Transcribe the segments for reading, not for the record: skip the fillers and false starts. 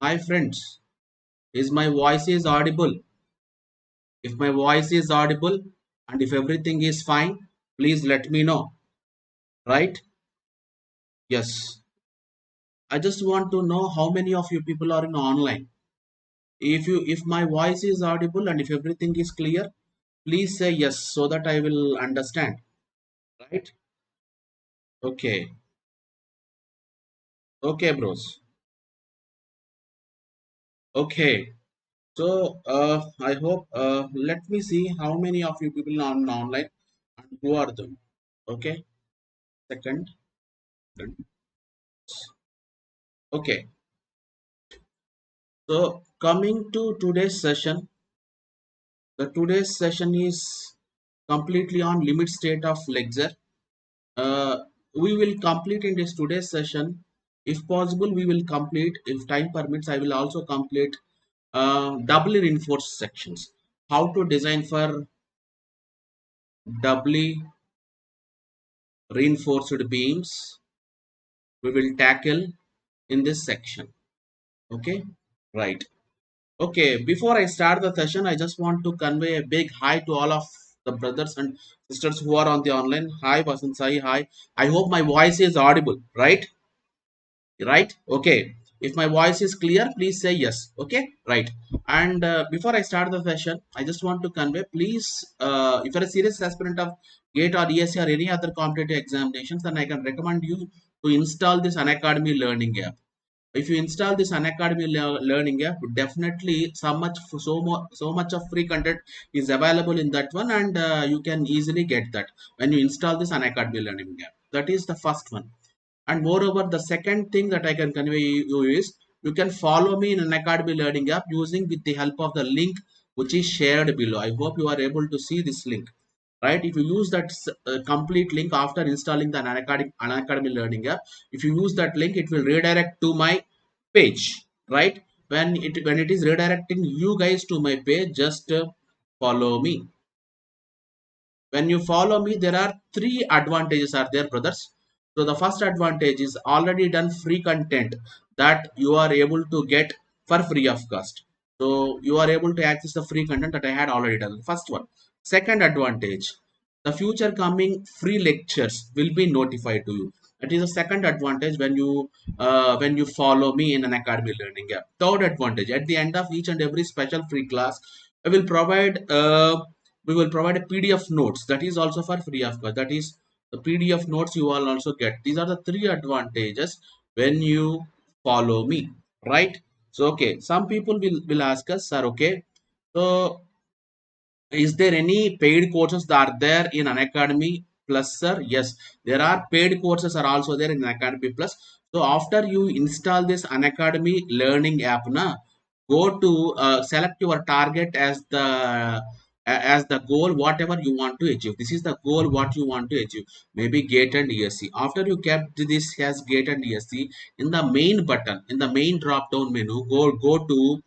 Hi friends, is my voice is audible? If my voice is audible and if everything is fine, please let me know. Right? Yes. I just want to know how many of you people are in online. If my voice is audible and if everything is clear, please say yes so that I will understand. Right? Okay. Okay, bros. Okay. So I hope let me see how many of you people are online and who are them. Okay. Second. Okay. So coming to today's session, the today's session is completely on limit state of flexure. Uh, we will complete in this today's session. If possible, we will complete. If time permits, I will also complete doubly reinforced sections. How to design for doubly reinforced beams. We will tackle in this section. Okay, right. Okay, before I start the session, I just want to convey a big hi to all of the brothers and sisters who are on the online. Hi, Vasan Sai. Hi. I hope my voice is audible, right? Right? Okay. If my voice is clear, please say yes. Okay, right. And before I start the session, I just want to convey, please, if you're a serious aspirant of GATE or ESE or any other competitive examinations, then I can recommend you to install this Unacademy learning app. If you install this Unacademy learning app, definitely so much of free content is available in that one, and you can easily get that when you install this Unacademy learning app. That is the first one. And moreover, the second thing that I can convey you is you can follow me in an Academy learning app using with the help of the link which is shared below. I hope you are able to see this link. Right? If you use that complete link after installing the Unacademy learning app, if you use that link, it will redirect to my page. Right? When it is redirecting you guys to my page, just follow me. When you follow me, there are three advantages are there, brothers. So the first advantage is already done free content that you are able to get for free of cost. So you are able to access the free content that I had already done. First one. Second advantage, the future coming free lectures will be notified to you. That is the second advantage when you follow me in an Academy learning app. Third advantage, at the end of each and every special free class, I will provide we will provide a PDF notes that is also for free of course. That is the PDF notes you will also get. These are the three advantages when you follow me, right? So okay, some people will ask us, sir, okay, so is there any paid courses that are there in an Academy Plus, sir? Yes, there are paid courses are also there in Academy Plus. So after you install this Unacademy learning app, na, go to select your target as the goal, whatever you want to achieve. This is the goal what you want to achieve. Maybe GATE and ESE. After you kept this as GATE and ESE, in the main button, in the main drop down menu, go to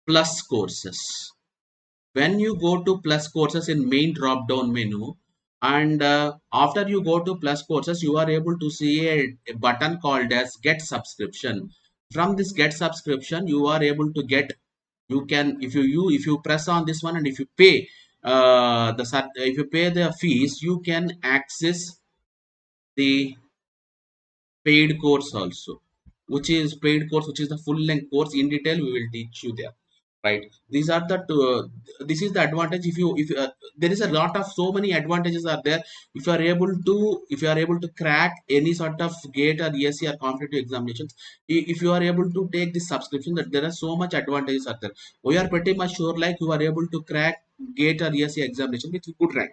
plus courses. When you go to plus courses in main drop down menu, and after you go to plus courses, you are able to see a button called as get subscription. From this get subscription, you are able to get, you can, if you press on this one and if you pay if you pay the fees, you can access the paid course also, which is the full length course. In detail we will teach you there, right? These are the two, this is the advantage. If there is a lot of so many advantages are there. If you are able to crack any sort of GATE or ESE or competitive examinations, if you are able to take this subscription, that there are so much advantages are there. We are pretty much sure like you are able to crack GATE or ESE examination with good rank,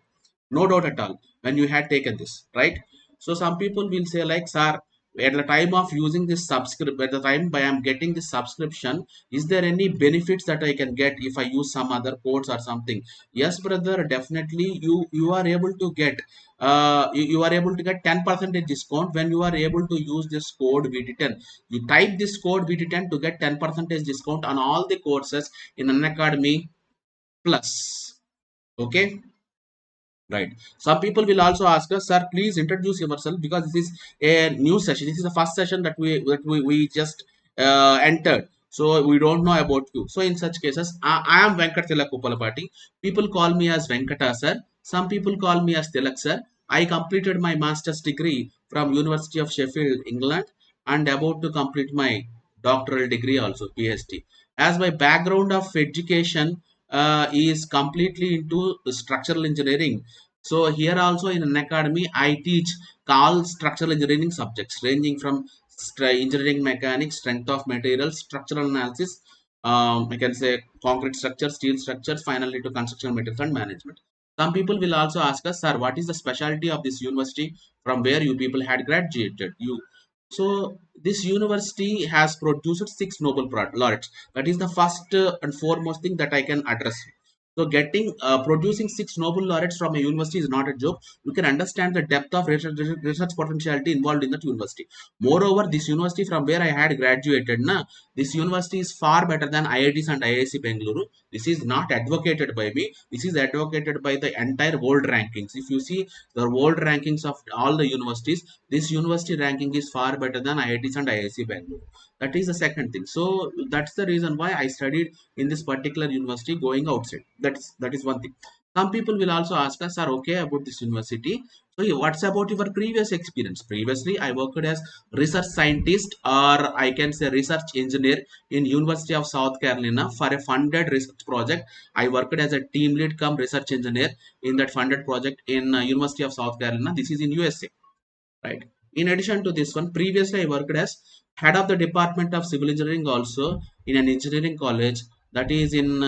no doubt at all, when you had taken this, right? So some people will say like, sir, at the time of using this subscription, at the time by I'm getting this subscription, is there any benefits that I can get if I use some other codes or something? Yes, brother, definitely you are able to get you are able to get 10% discount when you are able to use this code VT10. You type this code VT10 to get 10% discount on all the courses in an Academy Plus. Okay, right. Some people will also ask us, sir, please introduce yourself, because this is a new session. This is the first session that we just entered. so we don't know about you. So in such cases, I am Venkata Tilak. People call me as Venkata sir. Some people call me as Tilak sir. I completed my master's degree from University of Sheffield, England, and about to complete my doctoral degree also, PhD. As my background of education is completely into structural engineering. So here also in an academy, I teach all structural engineering subjects ranging from engineering mechanics, strength of materials, structural analysis, I can say concrete structures, steel structures, finally to construction materials and management. Some people will also ask us, sir, what is the specialty of this university from where you people had graduated? So this university has produced six Nobel laureates. That is the first and foremost thing that I can address. So getting producing six Nobel laureates from a university is not a joke. You can understand the depth of research potentiality involved in that university. Moreover, this university from where I had graduated, this university is far better than IITs and IIC Bengaluru. This is not advocated by me. This is advocated by the entire world rankings. If you see the world rankings of all the universities, this university ranking is far better than IITs and IIC Bengaluru. That is the second thing. So that's the reason why I studied in this particular university going outside. That is one thing. Some people will also ask us, are okay about this university. So what's about your previous experience? Previously, I worked as research scientist, or I can say research engineer in University of South Carolina for a funded research project. I worked as a team lead come research engineer in that funded project in University of South Carolina. This is in USA, right? In addition to this one, previously I worked as head of the Department of Civil Engineering also in an engineering college that is in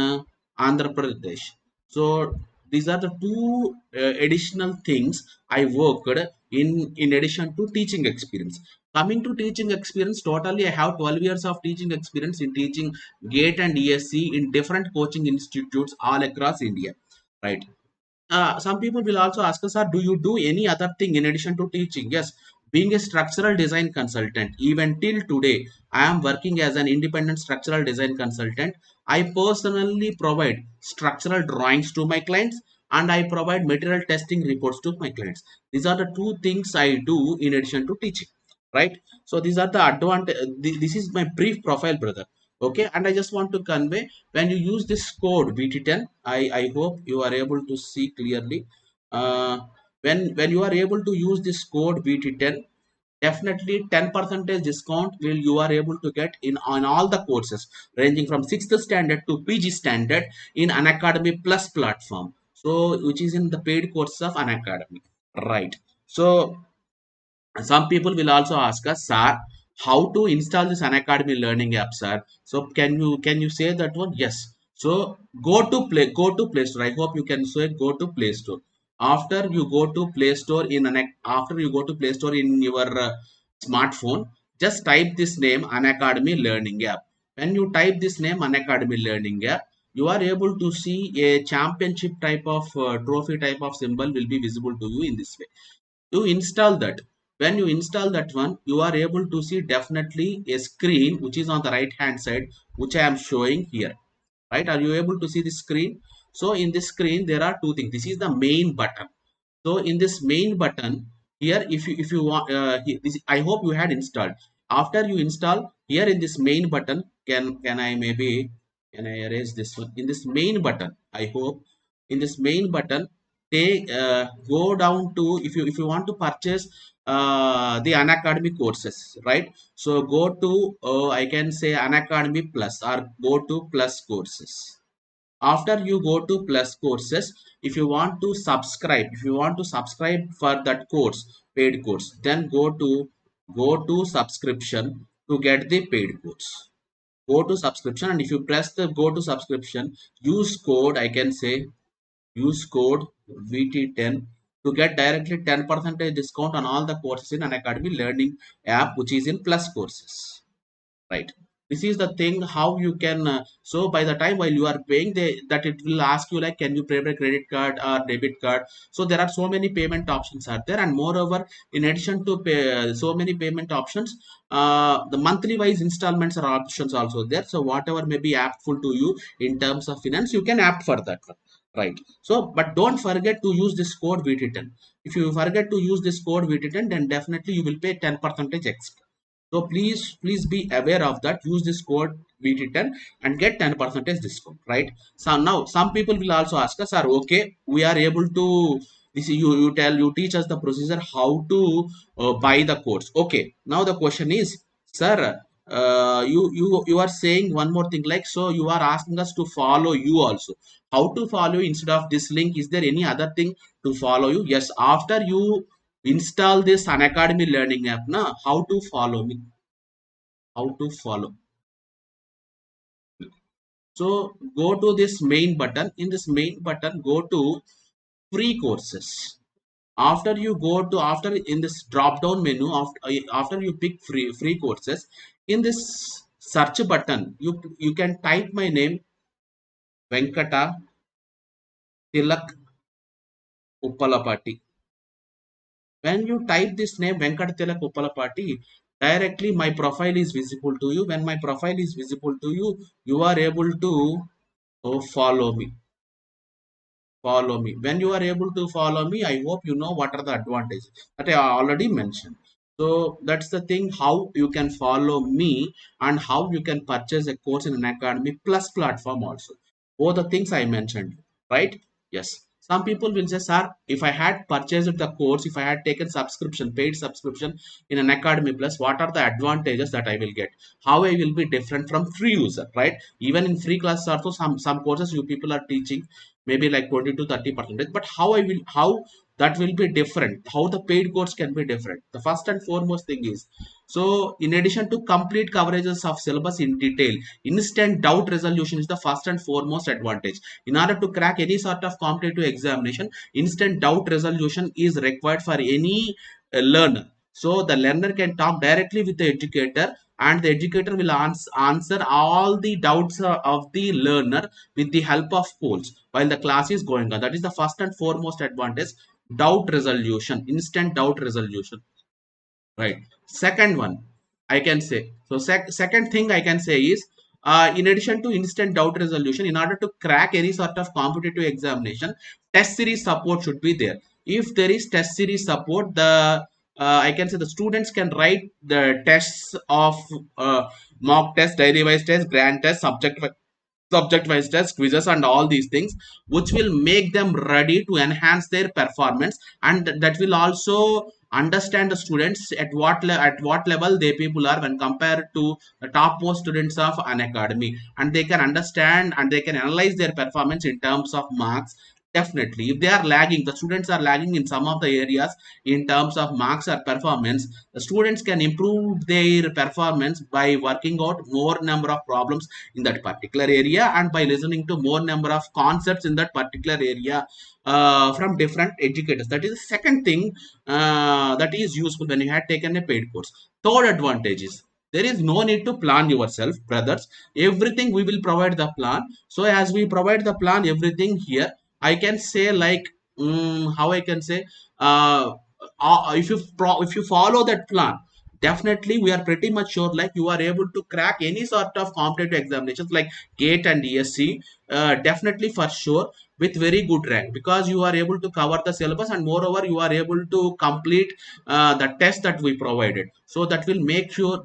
Andhra Pradesh. So these are the two additional things I worked in addition to teaching experience. Coming to teaching experience, totally I have 12 years of teaching experience in teaching GATE and ESE in different coaching institutes all across India, right? Some people will also ask us, do you do any other thing in addition to teaching? Yes, being a structural design consultant, even till today, I am working as an independent structural design consultant. I personally provide structural drawings to my clients and I provide material testing reports to my clients. These are the two things I do in addition to teaching, right? So these are the advantage. This is my brief profile, brother. Okay, and I just want to convey, when you use this code BT10, I hope you are able to see clearly. When you are able to use this code BT10, definitely 10% discount will you are able to get in on all the courses ranging from 6th standard to PG standard in Unacademy Plus platform. So which is in the paid courses of Unacademy, right? So some people will also ask us, sir, how to install this Unacademy learning app, sir? So can you say that one? Yes. So go to Play Store. I hope you can say go to Play Store. After you go to Play Store after you go to Play Store in your smartphone, just type this name Unacademy learning app. When you type this name Unacademy learning app, you are able to see a championship type of trophy type of symbol will be visible to you in this way. You install that. When you install that one, you are able to see definitely a screen which is on the right hand side, which I am showing here, right? Are you able to see the screen? So in this screen there are two things. This is the main button. So in this main button here, if you want, I hope you had installed. After you install, here in this main button, can I maybe, can I erase this one? In this main button, I hope, in this main button, take go down to, if you want to purchase the Unacademy courses, right? So go to I can say Unacademy Plus, or go to Plus courses. After you go to Plus courses, if you want to subscribe for that course, paid course, then go to subscription to get the paid course. Go to subscription, and if you press the go to subscription, use code, I can say, use code VT10 to get directly 10% discount on all the courses in Unacademy learning app, which is in Plus courses, right? This is the thing how you can so by the time while you are paying, that it will ask you like, can you pay by credit card or debit card? So there are so many payment options are there, and moreover, in addition to so many payment options, the monthly wise installments are options also there. So whatever may be appful to you in terms of finance, you can opt for that one, right? So but don't forget to use this code VT10. If you forget to use this code VT10, then definitely you will pay 10% extra. So please be aware of that. Use this code VT10 and get 10% discount, right? So now some people will also ask us, sir, okay, we are able to this you teach us the procedure how to buy the course. Okay, now the question is, sir, you are saying one more thing, like, so you are asking us to follow you also. How to follow you instead of this link? Is there any other thing to follow you? Yes, after you install this Unacademy learning app, na, how to follow me? How to follow? So go to this main button. In this main button, go to free courses. After you go to after in this drop down menu, after you pick free courses, in this search button, you can type my name, Venkata Tilak Uppalapati. When you type this name, Venkata Tilak Uppalapati, directly my profile is visible to you. When my profile is visible to you, you are able to follow me. Follow me. When you are able to follow me, I hope you know what are the advantages that I already mentioned. So that's the thing, how you can follow me and how you can purchase a course in an academy plus platform also. Both the things I mentioned, right? Yes. Some people will say, sir, if I had purchased the course, if I had taken subscription, paid subscription in an academy plus, what are the advantages that I will get? How I will be different from free user, right? Even in free classes also, some courses you people are teaching maybe like 20 to 30%, but how that will be different, how the paid course can be different. The first and foremost thing is, so in addition to complete coverages of syllabus in detail, instant doubt resolution is the first and foremost advantage. In order to crack any sort of competitive examination, instant doubt resolution is required for any learner. So the learner can talk directly with the educator, and the educator will answer all the doubts of the learner with the help of polls while the class is going on. That is the first and foremost advantage, doubt resolution, instant doubt resolution, right? Second one, I can say, so second thing I can say is, in addition to instant doubt resolution, in order to crack any sort of competitive examination, test series support should be there. If there is test series support, the I can say the students can write the tests of mock test, daily wise test, grand test, subject wise tests, quizzes, and all these things, which will make them ready to enhance their performance, and that will also understand the students at at what level they people are when compared to the topmost students of an academy, and they can understand and they can analyze their performance in terms of marks. Definitely, if they are lagging, the students are lagging in some of the areas in terms of marks or performance, the students can improve their performance by working out more number of problems in that particular area, and by listening to more number of concepts in that particular area from different educators. That is the second thing that is useful when you had taken a paid course. Third advantage is, there is no need to plan yourself, brothers. Everything we will provide the plan. So as we provide the plan, everything here, I can say like, how I can say, if you follow that plan, definitely we are pretty much sure like you are able to crack any sort of competitive examinations like GATE and ESE, definitely for sure, with very good rank, because you are able to cover the syllabus, and moreover you are able to complete the test that we provided. So that will make sure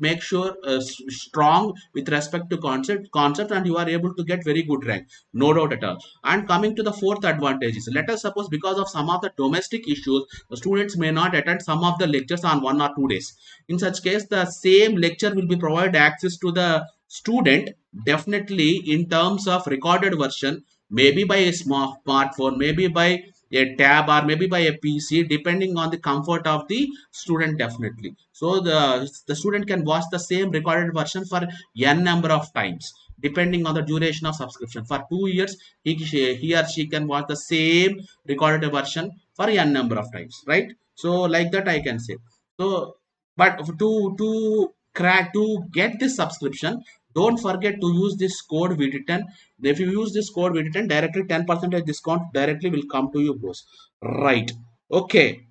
strong with respect to concept, and you are able to get very good rank, no doubt at all. And coming to the fourth advantage is, let us suppose because of some of the domestic issues, the students may not attend some of the lectures on 1 or 2 days. In such case, the same lecture will be provided access to the student, definitely in terms of recorded version, maybe by a smartphone, maybe by a tab, or maybe by a PC, depending on the comfort of the student, definitely. So the student can watch the same recorded version for n number of times, depending on the duration of subscription. For 2 years, he or she can watch the same recorded version for n number of times, right? So like that I can say. So, but to crack, to get this subscription, don't forget to use this code VT10. If you use this code VT10, directly 10% discount directly will come to you, bros. Right? Okay.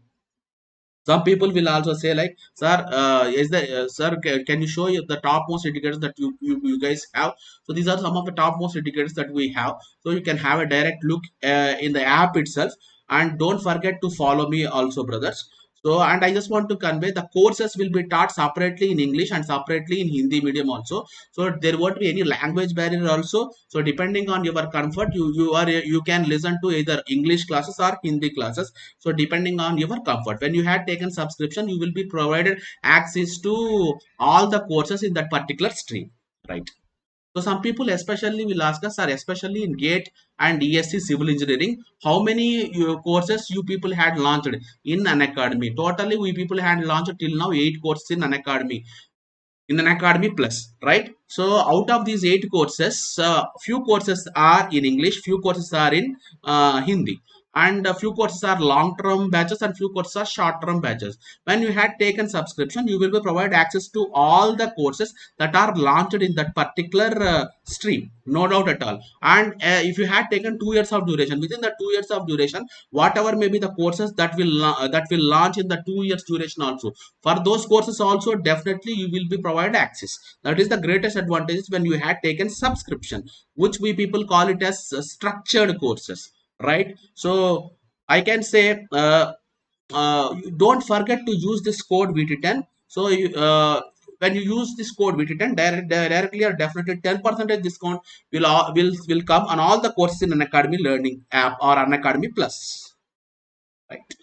Some people will also say like, sir, is the sir, can you show you the topmost indicators that you guys have? So these are some of the topmost indicators that we have, so you can have a direct look in the app itself. And don't forget to follow me also, brothers. So, and I just want to convey the courses will be taught separately in English and separately in Hindi medium also. So there won't be any language barrier also. So depending on your comfort, you can listen to either English classes or Hindi classes. So depending on your comfort, when you had taken subscription, you will be provided access to all the courses in that particular stream, right? So some people especially will ask us, sir, especially in GATE and ESE civil engineering, how many courses you people had launched in an academy? Totally, we people had launched till now 8 courses in an academy, in an academy plus, right? So out of these 8 courses, few courses are in English, few courses are in Hindi, and a few courses are long term batches and few courses are short term batches. When you had taken subscription, you will be provided access to all the courses that are launched in that particular stream, no doubt at all. And if you had taken 2 years of duration, within the 2 years of duration, whatever may be the courses that will launch in the 2 years duration also, for those courses also definitely you will be provided access. That is the greatest advantage when you had taken subscription, which we people call it as structured courses, right? So I can say, don't forget to use this code VT10. So when you use this code VT10, directly or definitely 10% discount will come on all the courses in an Academy Learning app or an Academy Plus, right?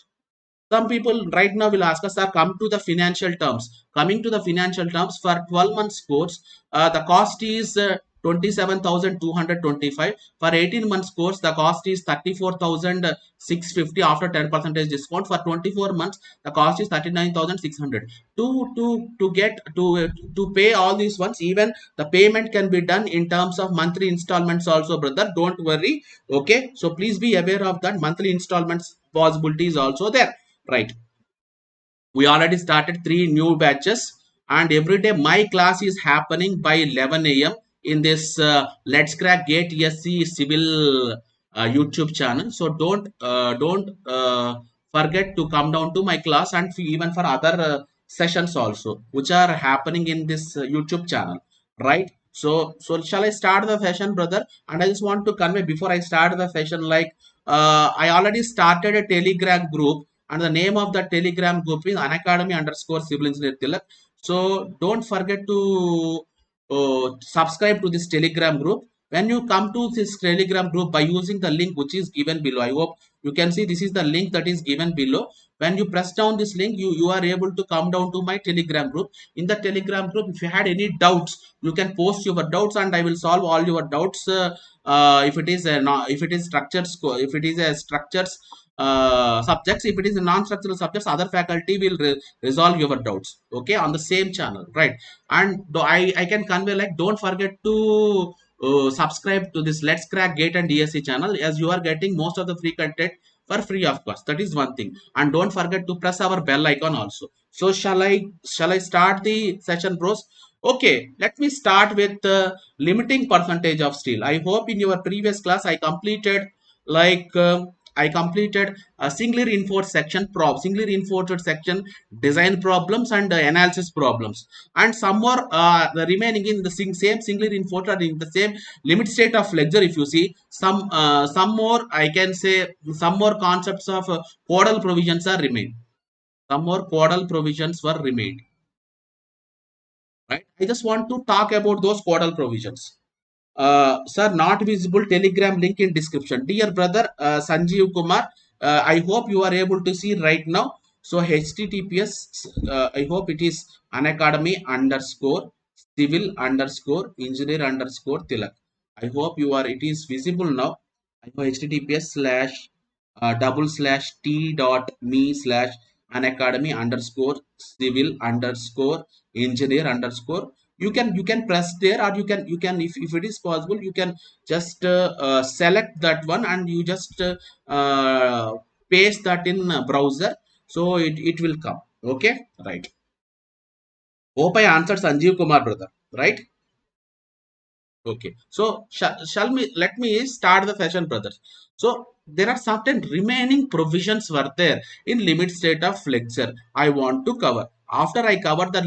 Some people right now will ask us, sir, come to the financial terms. Coming to the financial terms, for 12 months course, the cost is 27,225. For 18 months course, the cost is 34,650 after 10% discount. For 24 months, the cost is 39,600. To get to pay all these ones, even the payment can be done in terms of monthly installments also, brother. Don't worry. Okay, so please be aware of that. Monthly installments possibility is also there, right? We already started 3 new batches, and every day my class is happening by 11 a.m in this Let's Crack Gate ESE civil YouTube channel. So don't forget to come down to my class, and even for other sessions also which are happening in this YouTube channel, right? So shall I start the session, brother? And I just want to convey before I start the session, like, I already started a Telegram group, and the name of the Telegram group is Unacademy underscore Civil Engineer Tilak. So don't forget to subscribe to this Telegram group. When you come to this Telegram group by using the link which is given below, I hope you can see this is the link that is given below. When you press down this link, you are able to come down to my Telegram group. In the Telegram group, if you had any doubts, you can post your doubts, and I will solve all your doubts. If it is a if it is structures, if it is a structures subjects, if it is a non-structural subjects, other faculty will resolve your doubts, okay, on the same channel, right? And I can convey, like, don't forget to subscribe to this Let's Crack Gate and ESE channel, as you are getting most of the free content for free of course. That is one thing. And don't forget to press our bell icon also. So shall I start the session, bros? Okay, let me start with limiting percentage of steel. I hope in your previous class I completed, like, I completed a singly reinforced section design problems and analysis problems, and some more the remaining in the same singly reinforced or in the same limit state of flexure. If you see some more, I can say some more concepts of caudal provisions are remained. Some more caudal provisions were remained, right? I just want to talk about those caudal provisions. Sir, not visible Telegram link in description. Dear brother Sanjeev Kumar, I hope you are able to see right now. So HTTPS, I hope it is Unacademy underscore civil underscore engineer underscore Tilak. I hope it is visible now. I know HTTPS slash double slash t dot me slash Unacademy underscore civil underscore engineer underscore. You can press there, or you can if it is possible, you can just select that one, and you just paste that in browser, so it will come, okay, right? Hope I answered Sanjeev Kumar, brother, right? Okay, so shall me let me start the session, brothers. So there are certain remaining provisions were there in limit state of flexure I want to cover. After I cover the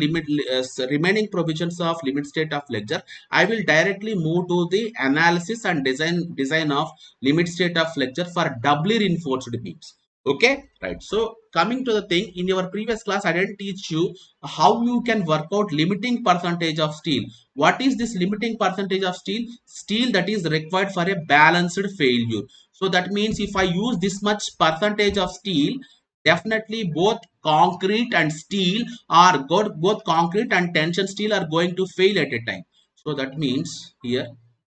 remaining provisions of limit state of flexure, I will directly move to the analysis and design of limit state of flexure for doubly reinforced beams. Okay, right. So coming to the thing, in your previous class, I didn't teach you how you can work out limiting percentage of steel. What is this limiting percentage of steel? Steel that is required for a balanced failure. So that means if I use this much percentage of steel, definitely both concrete and steel are good. Both concrete and tension steel are going to fail at a time. So that means here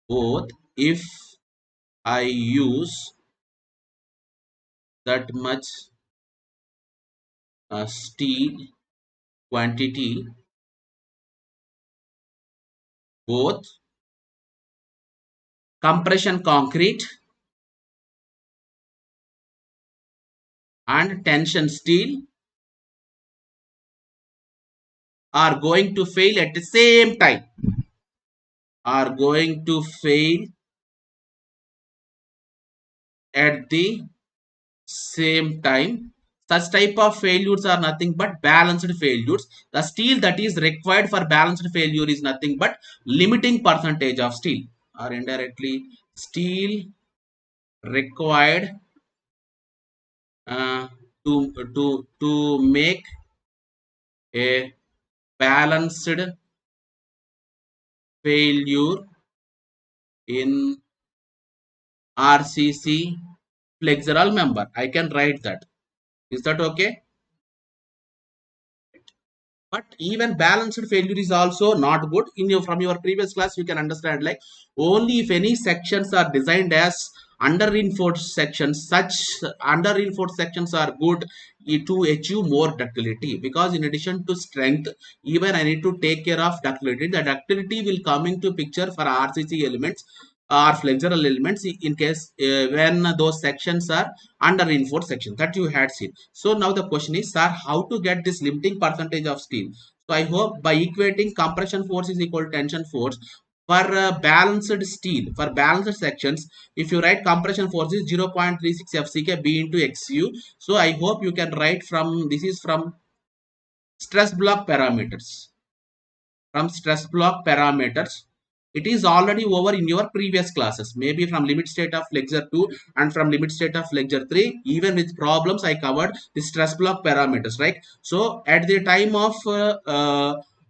both, if I use that much steel quantity, both compression concrete and tension steel are going to fail at the same time, are going to fail at the same time. Such type of failures are nothing but balanced failures. The steel that is required for balanced failure is nothing but limiting percentage of steel, or indirectly steel required uh, to make a balanced failure in RCC flexural member. I can write that. Is that okay? But even balanced failure is also not good. In your from your previous class, you can understand like only if any sections are designed as under reinforced sections, such under reinforced sections are good to achieve more ductility, because in addition to strength, even I need to take care of ductility. The ductility will come into picture for RCC elements or flexural elements in case when those sections are under reinforced section that you had seen. So now the question is, sir, how to get this limiting percentage of steel? So I hope by equating compression force is equal to tension force for balanced steel, for balanced sections, if you write compression force is 0.36 FCK B into XU. So I hope you can write from, this is from stress block parameters, from stress block parameters. It is already over in your previous classes, maybe from limit state of flexure 2 and from limit state of flexure 3. Even with problems I covered the stress block parameters, right? So at the time of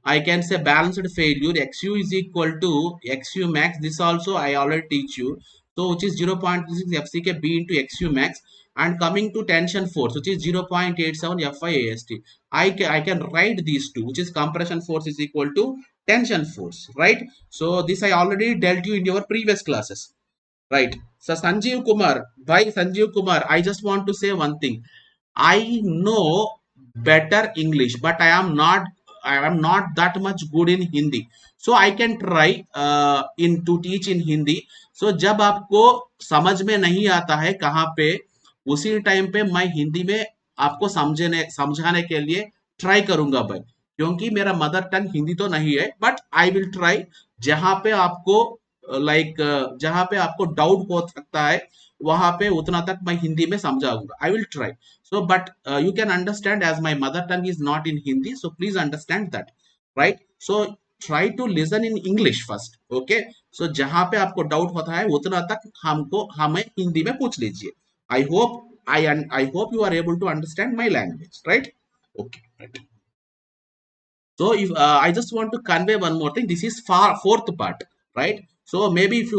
I can say balanced failure, XU is equal to XU max. This also I already teach you. So which is 0.36 FCK B into XU max, and coming to tension force, which is 0.87 FIAST. I can write these two, which is compression force is equal to tension force, right? So this I already dealt you in your previous classes, right? So Sanjeev Kumar, by Sanjeev Kumar, I just want to say one thing. I know better English, but I am not that much good in Hindi. So I can try in to teach in Hindi. So जब आपको समझ में नहीं आता है कहाँ पे, उसी टाइम पे मैं हिंदी में आपको समझाने के लिए ट्राई करूंगा भाई, क्योंकि मेरा मदर टंग हिंदी तो नहीं है, बट आई विल ट्राई। जहां पे आपको लाइक जहां पे आपको डाउट हो सकता है वहां पे उतना तक मैं हिंदी में समझाऊंगा, आई will try. So but you can understand as my mother tongue is not in Hindi, so please understand that, right? So try to listen in English first, okay? So जहां पे आपको डाउट होता है उतना तक हमको हमें हिंदी में पूछ लीजिए। I hope you are able to understand my language, right? Okay, right. So if I just want to convey one more thing, this is fourth part, right? So maybe if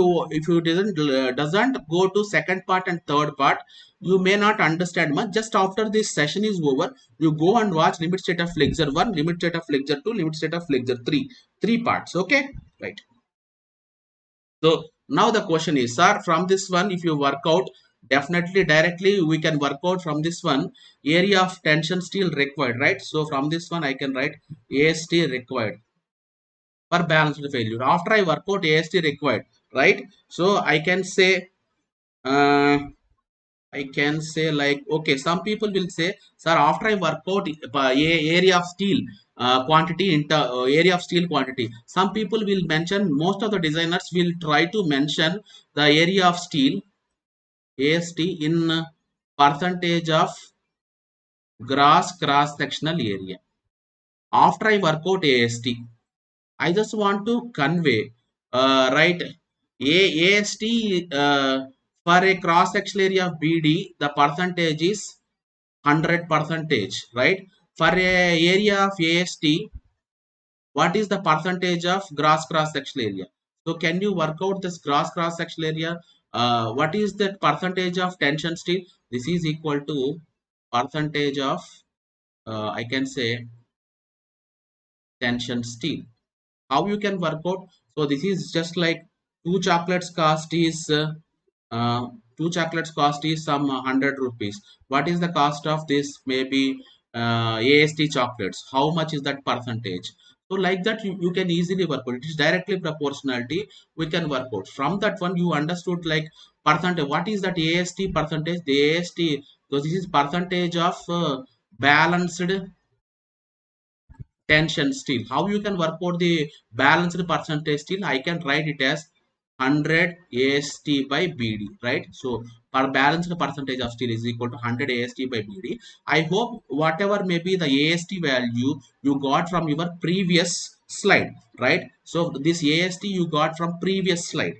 you doesn't go to second part and third part, you may not understand much. Just after this session is over, you go and watch limit state of flexure 1, limit state of flexure 2, limit state of flexure 3, three parts. Okay, right? So now the question is, sir, from this one, if you work out, definitely directly we can work out from this one area of tension steel required, right? So from this one I can write AST required for balanced failure. After I work out AST required, right? So uh, I can say like, okay, some people will say, sir, after I work out area of steel quantity into area of steel quantity, some people will mention, most of the designers will try to mention the area of steel AST in percentage of gross cross sectional area. After I work out AST, I just want to convey, right? AST for a cross sectional area of BD, the percentage is 100 percentage, right? For a area of AST, what is the percentage of gross cross-sectional area? So can you work out this gross cross-sectional area? What is that percentage of tension steel? This is equal to percentage of, I can say, tension steel. How you can work out? So this is just like two chocolates cost is uh, two chocolates cost is some 100 rupees. What is the cost of this? Maybe AST chocolates. How much is that percentage? So like that you can easily work out. It is directly proportionality. We can work out. From that one you understood like percentage. What is that AST percentage? The AST. So this is percentage of balanced tension steel. How you can work out the balanced percentage steel? I can write it as 100 AST by BD, right? So per balanced percentage of steel is equal to 100 AST by BD. I hope whatever may be the AST value you got from your previous slide, right? So this AST you got from previous slide,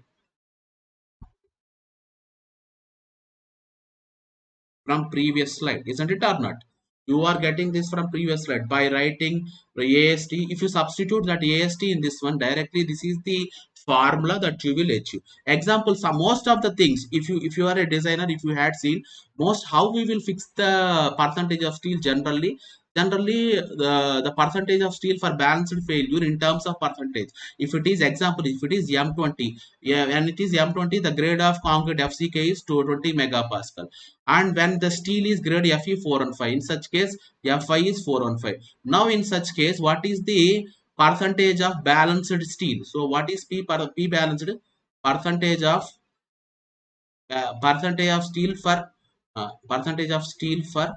from previous slide, isn't it or not? You are getting this from previous slide by writing the AST. If you substitute that AST in this one directly, this is the formula that you will achieve. Example, some most of the things, if you are a designer, if you had seen most how we will fix the percentage of steel generally the percentage of steel for balanced failure in terms of percentage. If it is example, if it is M20, yeah, and it is M20, the grade of concrete FCK is 220 megapascal, and when the steel is grade Fe 415, in such case Fi is 415. Now in such case, what is the percentage of balanced steel? So what is P balanced? Percentage of percentage of steel for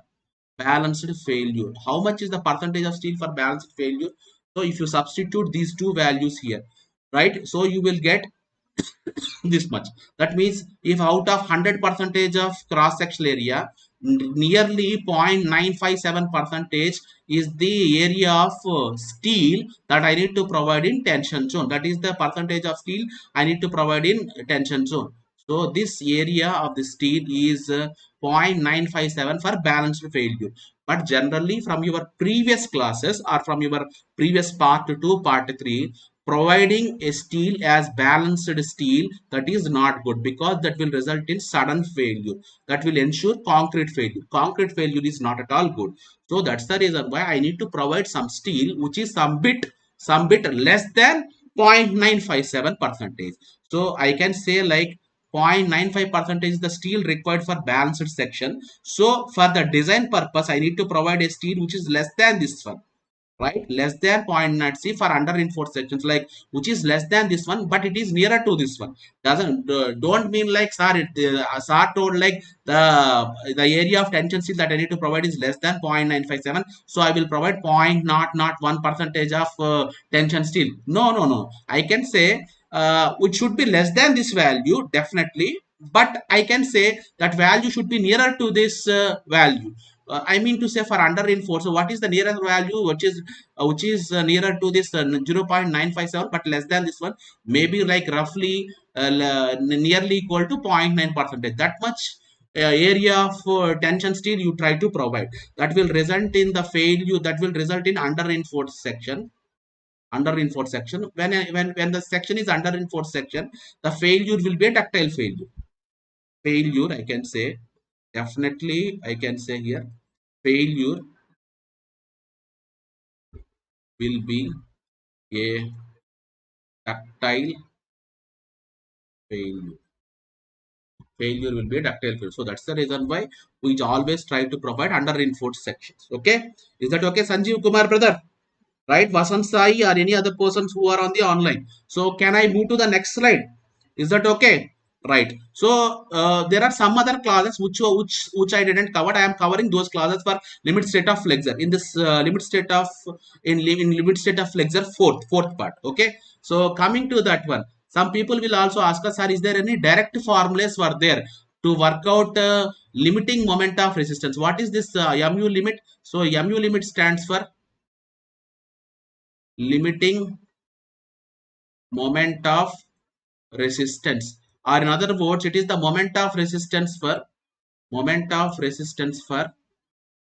balanced failure. How much is the percentage of steel for balanced failure? So if you substitute these two values here, right? So you will get this much. That means if out of 100 percentage of cross sectional area, nearly 0.957 percentage is the area of steel that I need to provide in tension zone. That is the percentage of steel I need to provide in tension zone. So this area of the steel is 0.957 for balanced failure. But generally from your previous classes or from your previous part 2, part 3, providing a steel as balanced steel, that is not good, because that will result in sudden failure, that will ensure concrete failure is not at all good. So that's the reason why I need to provide some steel which is some bit less than 0.957 percentage. So I can say like 0.95 percentage is the steel required for balanced section. So for the design purpose I need to provide a steel which is less than this one, right? Less than 0.9. For under reinforced sections, like which is less than this one but it is nearer to this one. Doesn't don't mean like sir, sir told like the area of tension steel that I need to provide is less than 0.957, so I will provide 0.001 percentage of tension steel. No, I can say it should be less than this value definitely, but I can say that value should be nearer to this value. I mean to say for under reinforced, so what is the nearest value which is nearer to this 0.957 but less than this one? Maybe like roughly nearly equal to 0.9 percentage. That much area of tension steel you try to provide. That will result in the failure. That will result in under reinforced section. Under reinforced section. When the section is under reinforced section, the failure will be a ductile failure. Failure, I can say, definitely I can say here, failure will be a ductile failure. Failure will be a ductile failure. So that's the reason why we always try to provide under reinforced sections. Okay, is that okay, Sanjeev Kumar brother? Right, Vasant Sai or any other persons who are on the online. So can I move to the next slide? Is that okay? Right. So there are some other clauses which I didn't cover. I am covering those clauses for limit state of flexure in this limit state of in limit state of flexure fourth part. Okay. So coming to that one, some people will also ask us, sir, is there any direct formulas were there to work out limiting moment of resistance? What is this MU limit? So MU limit stands for limiting moment of resistance, or in other words it is the moment of resistance for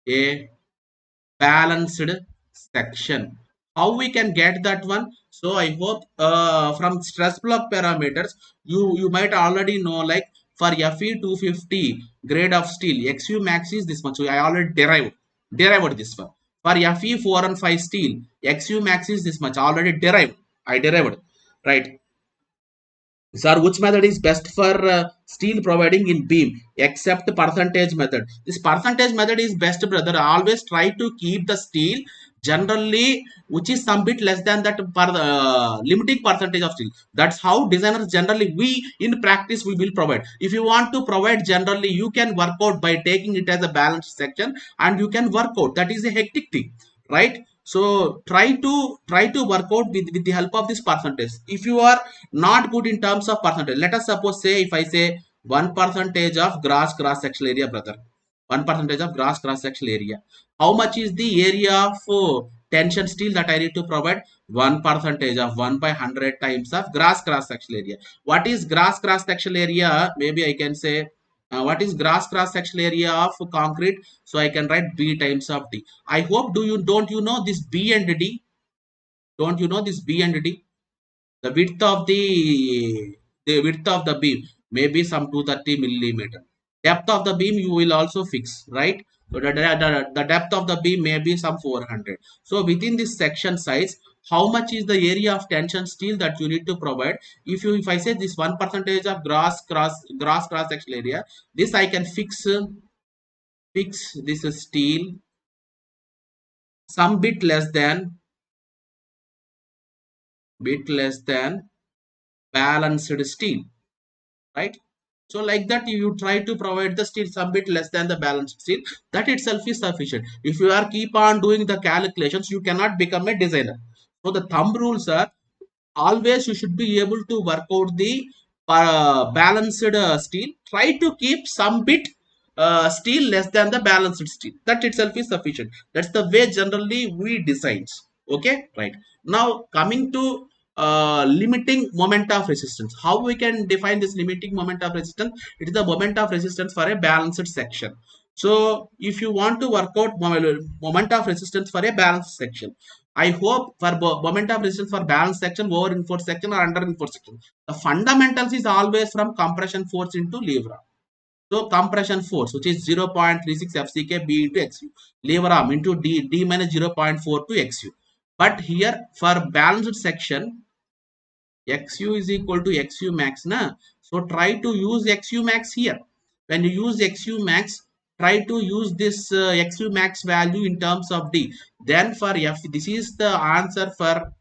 a balanced section. How we can get that one? So I hope from stress block parameters, you might already know, like for Fe 250 grade of steel, XU max is this much. So I already derived this one. For Fe 4 and 5 steel, XU max is this much. Already derived. I derived, right? Sir, which method is best for steel providing in beam except percentage method? This percentage method is best, brother. Always try to keep the steel generally which is some bit less than that per limiting percentage of steel. That's how designers generally, we in practice we will provide. If you want to provide generally, you can work out by taking it as a balanced section and you can work out. That is a hectic thing, right? So try to work out with the help of this percentage. If you are not good in terms of percentage, let us suppose say if I say 1% of cross sectional area, brother, 1% of cross sectional area, how much is the area of tension steel that I need to provide? 1% of 1 by 100 times of cross sectional area. What is cross sectional area? Maybe I can say what is cross sectional area of concrete? So I can write B times of D. I hope don't you know this B and D? Don't you know this B and D? The width of the width of the beam may be some 230 millimeter. Depth of the beam you will also fix, right? So the depth of the beam may be some 400. So within this section size, how much is the area of tension steel that you need to provide? If I say this 1% of cross section area, this I can fix this steel some bit less than balanced steel, right? So like that, you try to provide the steel some bit less than the balanced steel. That itself is sufficient. If you are keep on doing the calculations, you cannot become a designer. So the thumb rules are, always you should be able to work out the balanced steel. Try to keep some bit steel less than the balanced steel. That itself is sufficient. That's the way generally we designs. Okay, right. Now coming to limiting moment of resistance. How we can define this limiting moment of resistance? It is the moment of resistance for a balanced section. So if you want to work out moment of resistance for a balanced section, I hope for moment of resistance for balanced section, over reinforced section or under reinforced section, the fundamentals is always from compression force into lever arm. So compression force, which is 0.36 FCK B into XU, lever arm into D minus 0.4 to XU. But here for balanced section, XU is equal to XU max, na? So try to use XU max here. When you use XU max, try to use this XU max value in terms of D. Then for F, this is the answer for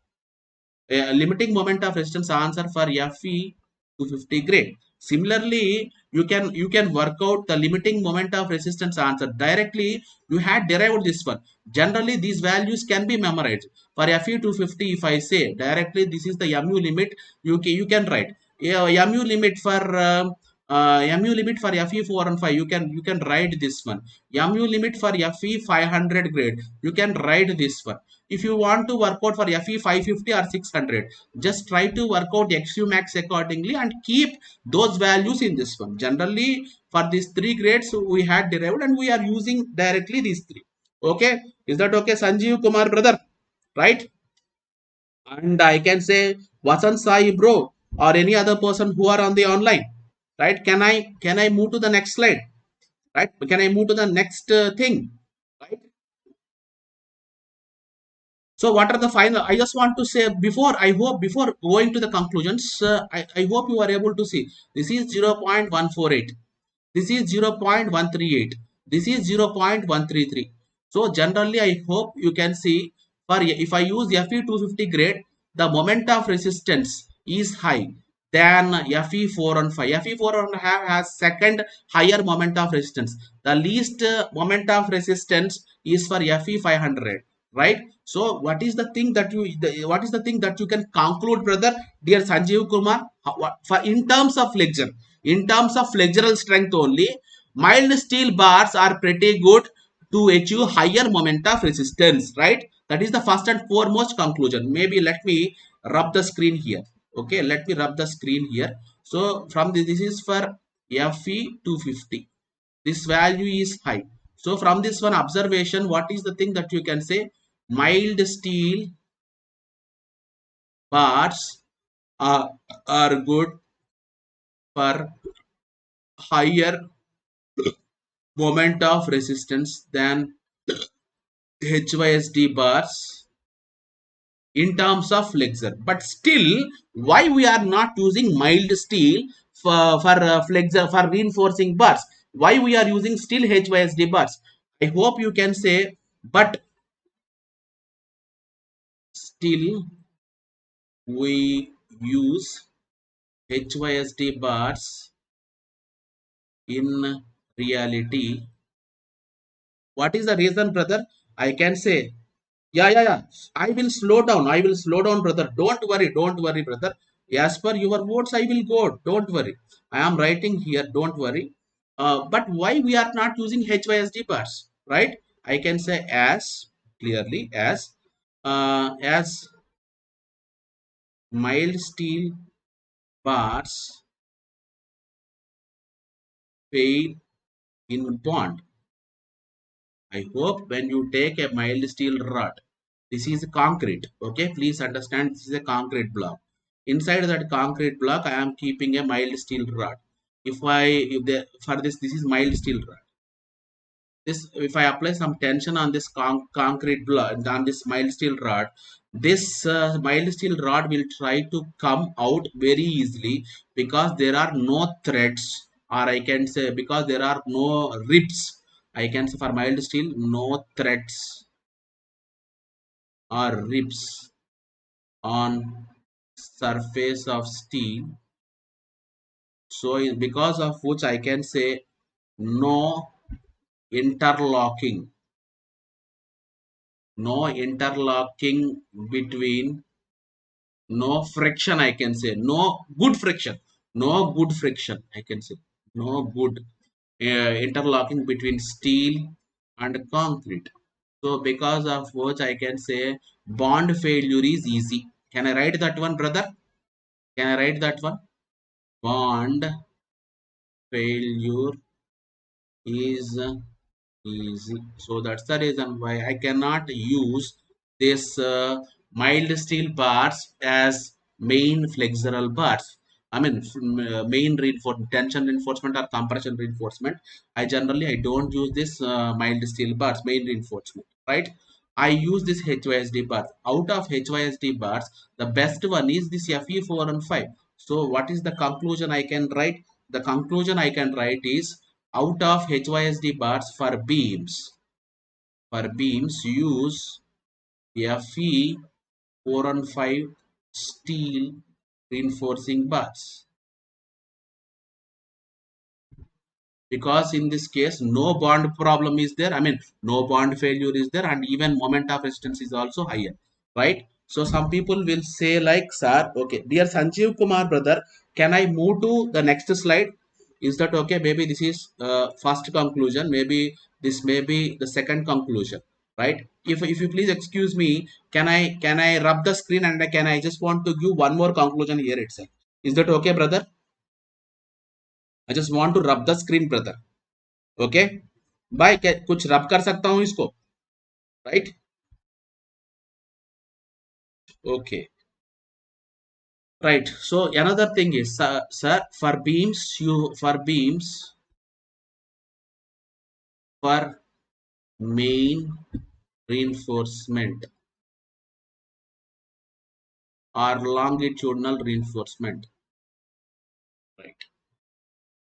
limiting moment of resistance answer for Fe 250 grade. Similarly, you can work out the limiting moment of resistance answer directly. You had derived this one. Generally, these values can be memorized. For Fe 250, if I say directly, this is the MU limit. You can write MU limit for MU limit for Fe 4 and 5. You can write this one. MU limit for Fe 500 grade. You can write this one. If you want to work out for Fe 550 or 600, just try to work out XU max accordingly and keep those values in this one. Generally, for these three grades, we had derived and we are using directly these three. Okay, is that okay, Sanjeev Kumar, brother? Right? And I can say Vasan Sai, bro, or any other person who are on the online. Right? Can I move to the next slide? Right? Can I move to the next thing? Right? So what are the final? I just want to say before, I hope before going to the conclusions, I hope you are able to see this is 0.148. This is 0.138. This is 0.133. So generally, I hope you can see, for if I use Fe250 grade, the moment of resistance is high than Fe4 on 5. Fe4 on 5 has second higher moment of resistance. The least moment of resistance is for Fe500, right? So what is the thing that you can conclude, brother, dear Sanjeev Kumar? For in terms of flexure, in terms of flexural strength only, mild steel bars are pretty good to achieve higher moment of resistance, right? That is the first and foremost conclusion. Maybe let me rub the screen here. Okay, let me rub the screen here. So from this is for Fe 250. This value is high. So from this one observation, what is the thing that you can say? Mild steel bars are good for higher moment of resistance than HYSD bars in terms of flexure. But still, why we are not using mild steel for flexure, for reinforcing bars? Why we are using still HYSD bars? I hope you can say, but still we use HYSD bars in reality. What is the reason, brother? I can say, yeah. I will slow down. I will slow down, brother. Don't worry, brother. As per your words, I will go. Don't worry. I am writing here. Don't worry. But why we are not using HYSD bars, right? I can say as clearly as mild steel bars fail in bond. I hope when you take a mild steel rod, this is concrete. Okay, please understand this is a concrete block. Inside that concrete block, I am keeping a mild steel rod. For this is mild steel rod. This if I apply some tension on this concrete block on this mild steel rod, this mild steel rod will try to come out very easily because there are no threads, or I can say because there are no ribs. I can say for mild steel, no threads or ribs on surface of steel. So because of which I can say no interlocking, no interlocking between, no friction, I can say no good friction, no good friction, I can say no good interlocking between steel and concrete. So because of which I can say bond failure is easy. Can I write that one, brother? Can I write that one? Bond failure is easy. So that's the reason why I cannot use this mild steel bars as main flexural bars. I mean, main reinforcement, tension reinforcement or compression reinforcement. I don't use this mild steel bars, main reinforcement, right? I use this HYSD bars. Out of HYSD bars, the best one is this FE4 and 5. So what is the conclusion I can write? The conclusion I can write is out of HYSD bars for beams use Fe 4 and 5 steel reinforcing bars, because in this case no bond problem is there, I mean no bond failure is there, and even moment of resistance is also higher, right? So some people will say like, sir, okay, dear Sanjeev Kumar brother, can I move to the next slide? Is that okay? Maybe this is first conclusion, maybe this may be the second conclusion, right? If you please excuse me, can I rub the screen, and can I just want to give one more conclusion here itself? Is that okay, brother? I just want to rub the screen, brother. Okay भाई, क्या कुछ रब कर सकता हूं इसको? Right, okay, right. So another thing is, sir, for main reinforcement or longitudinal reinforcement, right?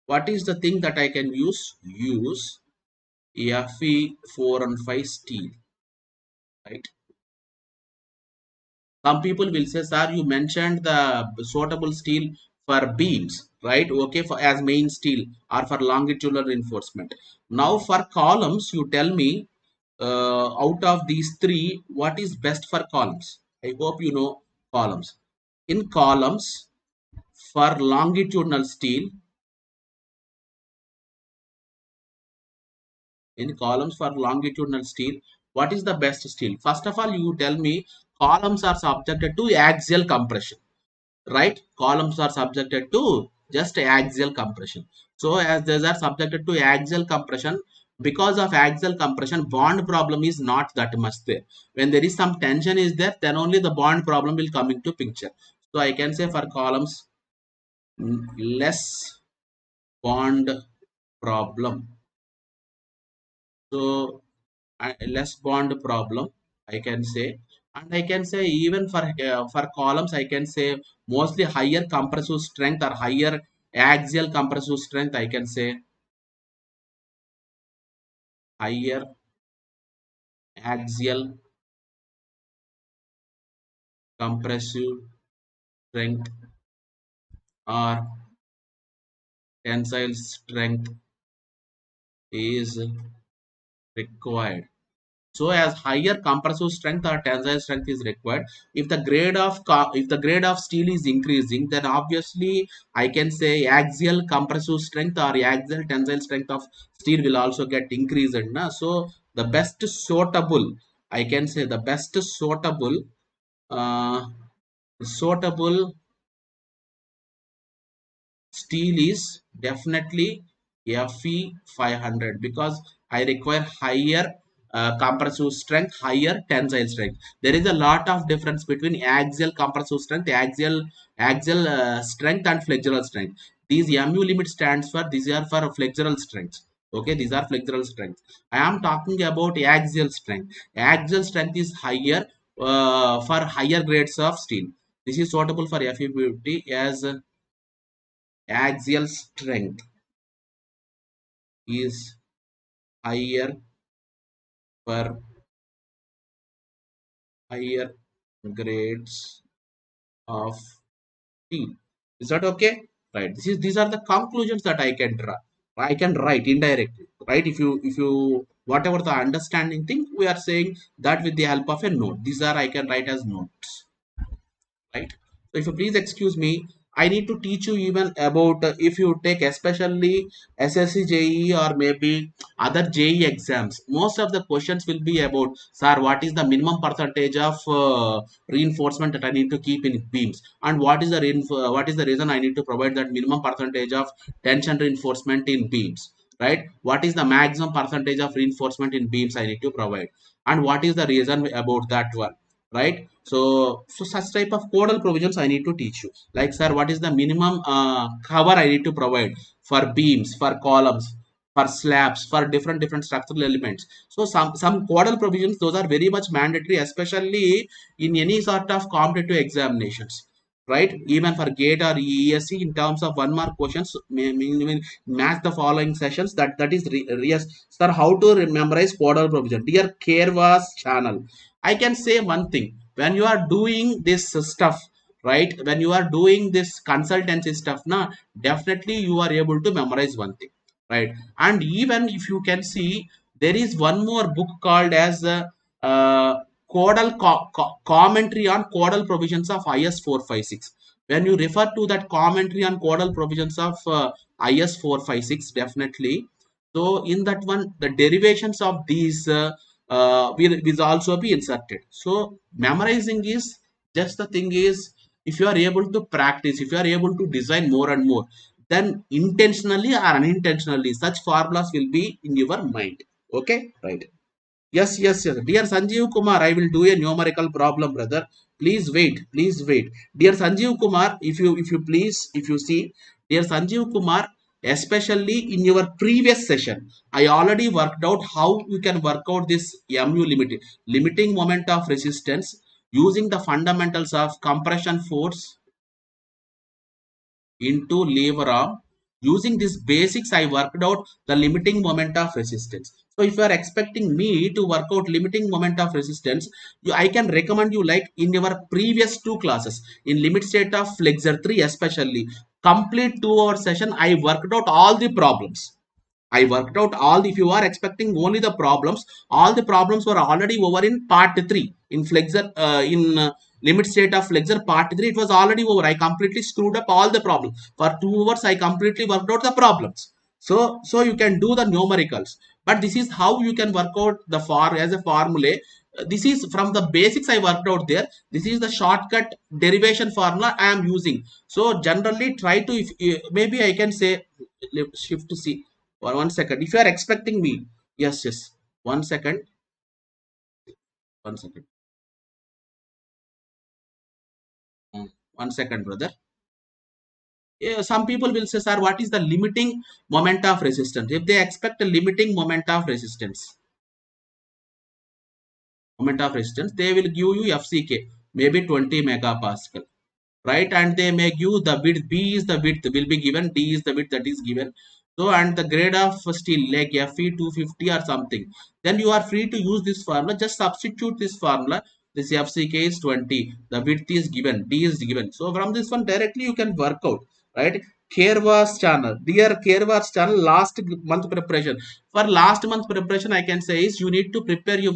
What is the thing that I can use Fe4 and 5 steel, right? Some people will say, sir, you mentioned the suitable steel for beams, right? Okay, for as main steel or for longitudinal reinforcement. Now for columns, you tell me, out of these three, what is best for columns? I hope you know columns. In columns for longitudinal steel, what is the best steel? First of all, you tell me columns are subjected to axial compression, right? Columns are subjected to just axial compression. So as these are subjected to axial compression, because of axial compression, bond problem is not that much there. When there is some tension is there, then only the bond problem will come into picture. So I can say for columns, less bond problem. So less bond problem I can say, and I can say even for columns I can say mostly higher compressive strength or higher axial compressive strength. I can say higher axial compressive strength or tensile strength is required. So as higher compressive strength or tensile strength is required, if the grade of steel is increasing, then obviously I can say axial compressive strength or axial tensile strength of steel will also get increased. Na? So the best suitable, I can say the best uh, suitable steel is definitely Fe 500 because I require higher compressive strength, higher tensile strength. There is a lot of difference between axial compressive strength, axial strength, and flexural strength. These MU limit stands for these are for flexural strength. Okay, these are flexural strength. I am talking about axial strength. Axial strength is higher for higher grades of steel. This is suitable for Fe50 as axial strength is higher for higher grades of steel. Is that okay? Right. These are the conclusions that I can draw. I can write indirectly. Right. If you whatever the understanding thing we are saying that with the help of a note. These are I can write as notes. Right. So if you please excuse me, I need to teach you even about if you take especially SSC JE or maybe other JE exams. Most of the questions will be about, sir, what is the minimum percentage of reinforcement that I need to keep in beams, and what is the reason I need to provide that minimum percentage of tension reinforcement in beams. Right? What is the maximum percentage of reinforcement in beams I need to provide, and what is the reason about that one, right? So such type of codal provisions I need to teach you, like, sir, what is the minimum cover I need to provide for beams, for columns, for slabs, for different structural elements. So some codal provisions, those are very much mandatory, especially in any sort of competitive examinations, right? Even for GATE or ESE, in terms of 1 mark questions, match the following sessions. That is yes, sir, how to memorize codal provision, dear Kerwas channel. I can say one thing, when you are doing this stuff, right? When you are doing this consultancy stuff, now definitely you are able to memorize one thing, right? And even if you can see, there is one more book called as uh, commentary on codal provisions of IS 456. When you refer to that commentary on codal provisions of IS 456, definitely. So in that one, the derivations of these will also be inserted. So memorizing is just the thing is, if you are able to practice, if you are able to design more and more, then intentionally or unintentionally such formulas will be in your mind. Okay, right? Yes, yes, yes. Dear Sanjeev Kumar, I will do a numerical problem, brother. Please wait. Please wait. Dear Sanjeev Kumar, if you see, dear Sanjeev Kumar, especially in your previous session, I already worked out how you can work out this MU limiting moment of resistance using the fundamentals of compression force into lever arm. Using these basics, I worked out the limiting moment of resistance. So if you are expecting me to work out limiting moment of resistance, I can recommend you, like in your previous 2 classes, in limit state of flexure 3 especially, complete 2 hour session, I worked out all the problems. I worked out all. If you are expecting only the problems, all the problems were already over in part 3 in flexor in limit state of flexor part 3. It was already over. I completely screwed up all the problems. For 2 hours, I completely worked out the problems. So you can do the numericals, but this is how you can work out the as a formula. This is from the basics I worked out there. This is the shortcut derivation formula I am using. So generally try to, if maybe I can say, shift to C. 1 second. If you are expecting me Yes, yes. 1 second. 1 second. 1 second, brother. Yeah, some people will say, sir, what is the limiting moment of resistance? If they expect a limiting moment of resistance, they will give you FCK, maybe 20 megapascal, right? And they may give the width, B is the width will be given, D is the width that is given. So, and the grade of steel like Fe 250 or something, then you are free to use this formula. Just substitute this formula. This FCK is 20, the width is given, D is given. So, from this one directly you can work out, right? Kerwas channel, dear Kerwas channel, last month preparation. For last month preparation, I can say is you need to prepare your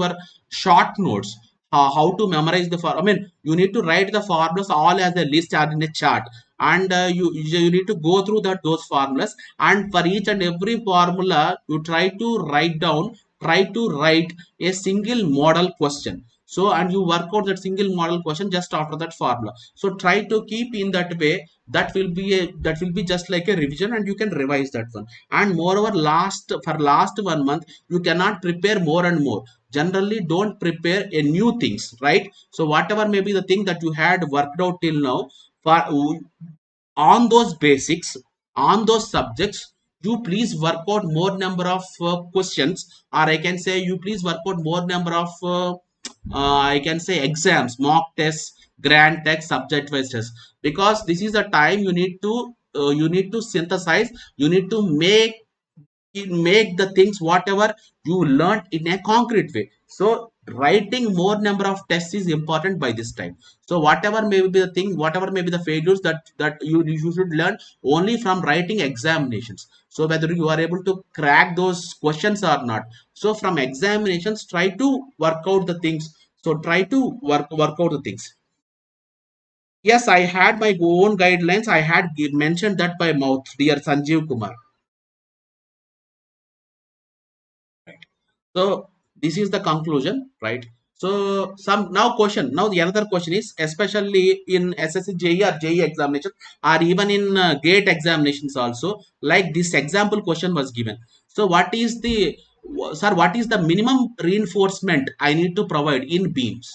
short notes, how to memorize the I mean, you need to write the formulas all as a list or in a chart, and you need to go through those formulas, and for each and every formula you try to write down, try to write a single model question. So, and you work out that single model question just after that formula. So try to keep in that way. That will be just like a revision, and you can revise that one. And moreover, last 1 month you cannot prepare more and more. Generally don't prepare a new things, right? So whatever may be the thing that you had worked out till now, for on those basics, on those subjects, you please work out more number of questions, or I can say you please work out more number of I can say exams, mock tests, grand text, subject wise tests, because this is the time you need to synthesize, you need to make the things whatever you learned in a concrete way. So writing more number of tests is important by this time. So whatever may be the thing, whatever may be the failures, that you should learn only from writing examinations. So whether you are able to crack those questions or not, so from examinations try to work out the things. So try to work out the things. Yes, I had my own guidelines. I had mentioned that by mouth, dear Sanjeev Kumar. So this is the conclusion, right? So some now question. Now the another question is, especially in SSC JE or JE examination, or even in GATE examinations also, like this example question was given. So what is the sir? What is the minimum reinforcement I need to provide in beams?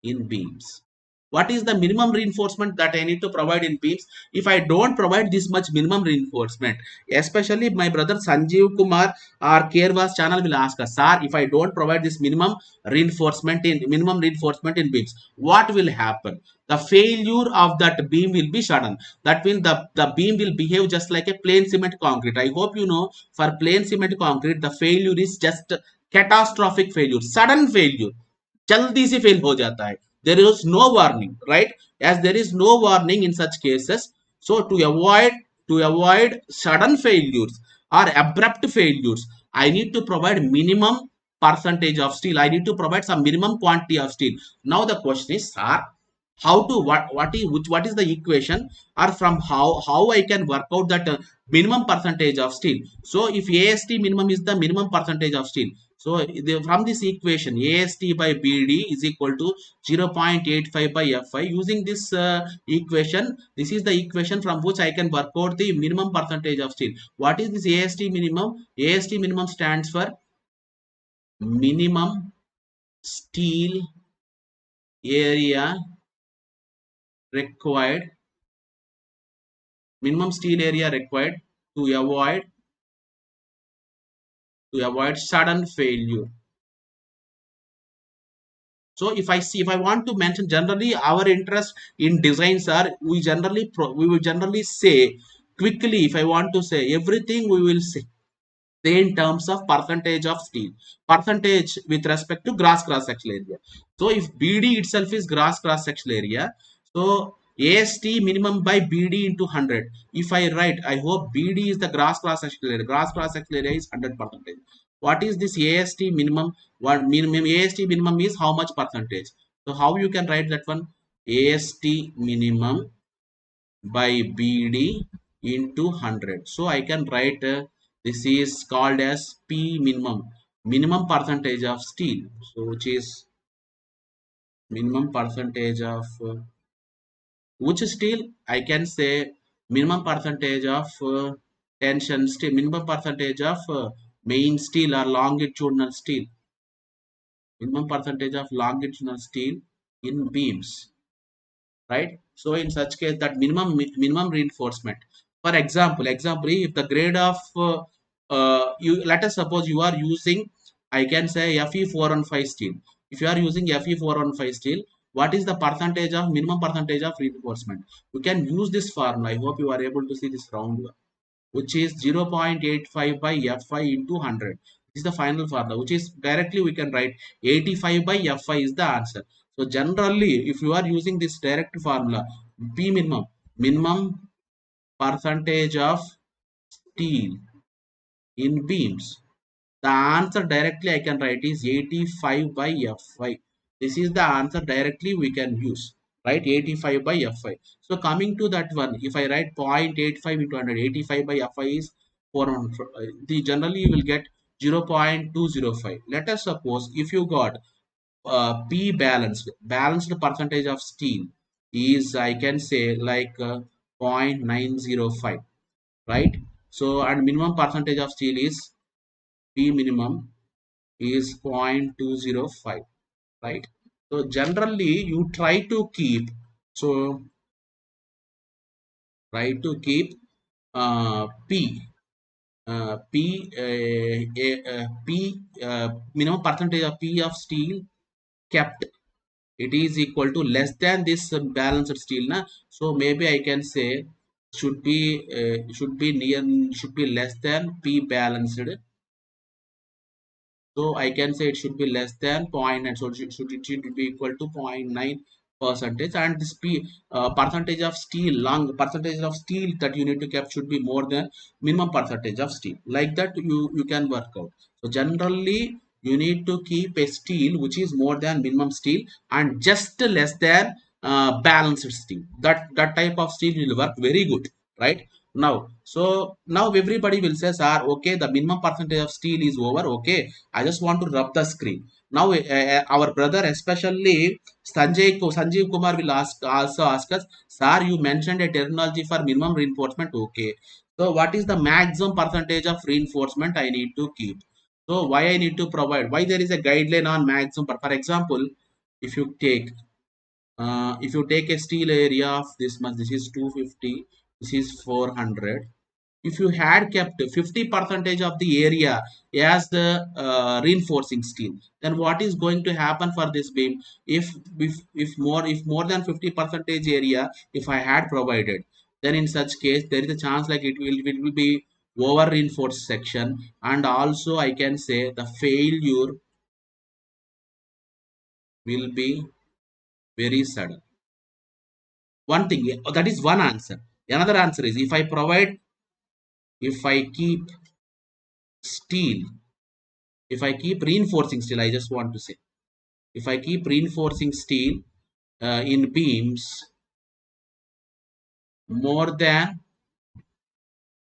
In beams, what is the minimum reinforcement that I need to provide in beams if I don't provide this much minimum reinforcement? Especially my brother Sanjeev Kumar or Kerwas channel will ask us, sir, if I don't provide this minimum reinforcement in beams, what will happen? The failure of that beam will be sudden. That means the beam will behave just like a plain cement concrete. I hope you know, for plain cement concrete the failure is just catastrophic failure, sudden failure, जल्दी से fail हो जाता है. There is no warning, right? As there is no warning in such cases, so to avoid sudden failures or abrupt failures, I need to provide minimum percentage of steel. I need to provide some minimum quantity of steel. Now the question is, sir, how to what is the equation, or from how I can work out that minimum percentage of steel? So if AST minimum is the minimum percentage of steel, so from this equation AST by BD is equal to 0.85 by Fi. Using this equation, this is the equation from which I can work out the minimum percentage of steel. What is this AST minimum? AST minimum stands for minimum steel area required, minimum steel area required to avoid sudden failure. So if I want to mention, generally our interest in designs are, we will generally say quickly. If I want to say everything, we will say in terms of percentage of steel, percentage with respect to cross sectional area. So if BD itself is cross sectional area, so AST minimum by BD into 100. If I write, I hope BD is the cross sectional area. Cross sectional area is 100%. What is this AST minimum? What minimum AST minimum is how much percentage? So how you can write that one? AST minimum by BD into 100. So I can write this is called as P minimum, minimum percentage of steel. So which is minimum percentage of which steel? I can say minimum percentage of tension steel, minimum percentage of main steel or longitudinal steel. Minimum percentage of longitudinal steel in beams, right? So in such case, that minimum reinforcement. For example, if the grade of you, let us suppose you are using, I can say Fe415 steel. If you are using Fe415 steel, what is the percentage of minimum percentage of reinforcement? You can use this formula. I hope you are able to see this round, which is 0.85 by Fi into 100. This is the final formula, which is directly we can write 85 by Fi is the answer. So generally, if you are using this direct formula, P minimum percentage of steel in beams, the answer directly I can write is 85 by Fi. This is the answer directly we can use, right? 85 by Fi. So coming to that one, if I write 0.85 into 100, 85 by Fi is 400. The generally you will get 0.205. Let us suppose if you got P balanced percentage of steel is, I can say, like 0.905, right? So and minimum percentage of steel is P minimum is 0.205, right? So generally you try to keep, so try to keep P minimum percentage of P of steel kept, it is equal to less than this balanced steel na. So maybe I can say should be less than P balanced. So I can say it should be less than point, and so it should be equal to 0.9 percentage, and this percentage of steel, long percentage of steel that you need to keep should be more than minimum percentage of steel. Like that you can work out. So generally you need to keep a steel which is more than minimum steel and just less than balanced steel. That type of steel will work very good, right? Now, so now everybody will say, sir, okay, the minimum percentage of steel is over. Okay, I just want to rub the screen. Now, our brother, especially Sanjeev Kumar, will also ask us, sir, you mentioned a terminology for minimum reinforcement. Okay, so what is the maximum percentage of reinforcement I need to keep? So why I need to provide? Why there is a guideline on maximum? For example, if you take a steel area of this much, this is 250, this is 400. If you had kept 50 percentage of the area as the reinforcing steel, then what is going to happen for this beam? If more than 50 percentage area if I had provided, then in such case there is a chance like it will be over reinforced section, and also I can say the failure will be very sudden. One thing, that is one answer. Another answer is, if I keep steel, if I keep reinforcing steel, I just want to say, if I keep reinforcing steel in beams more than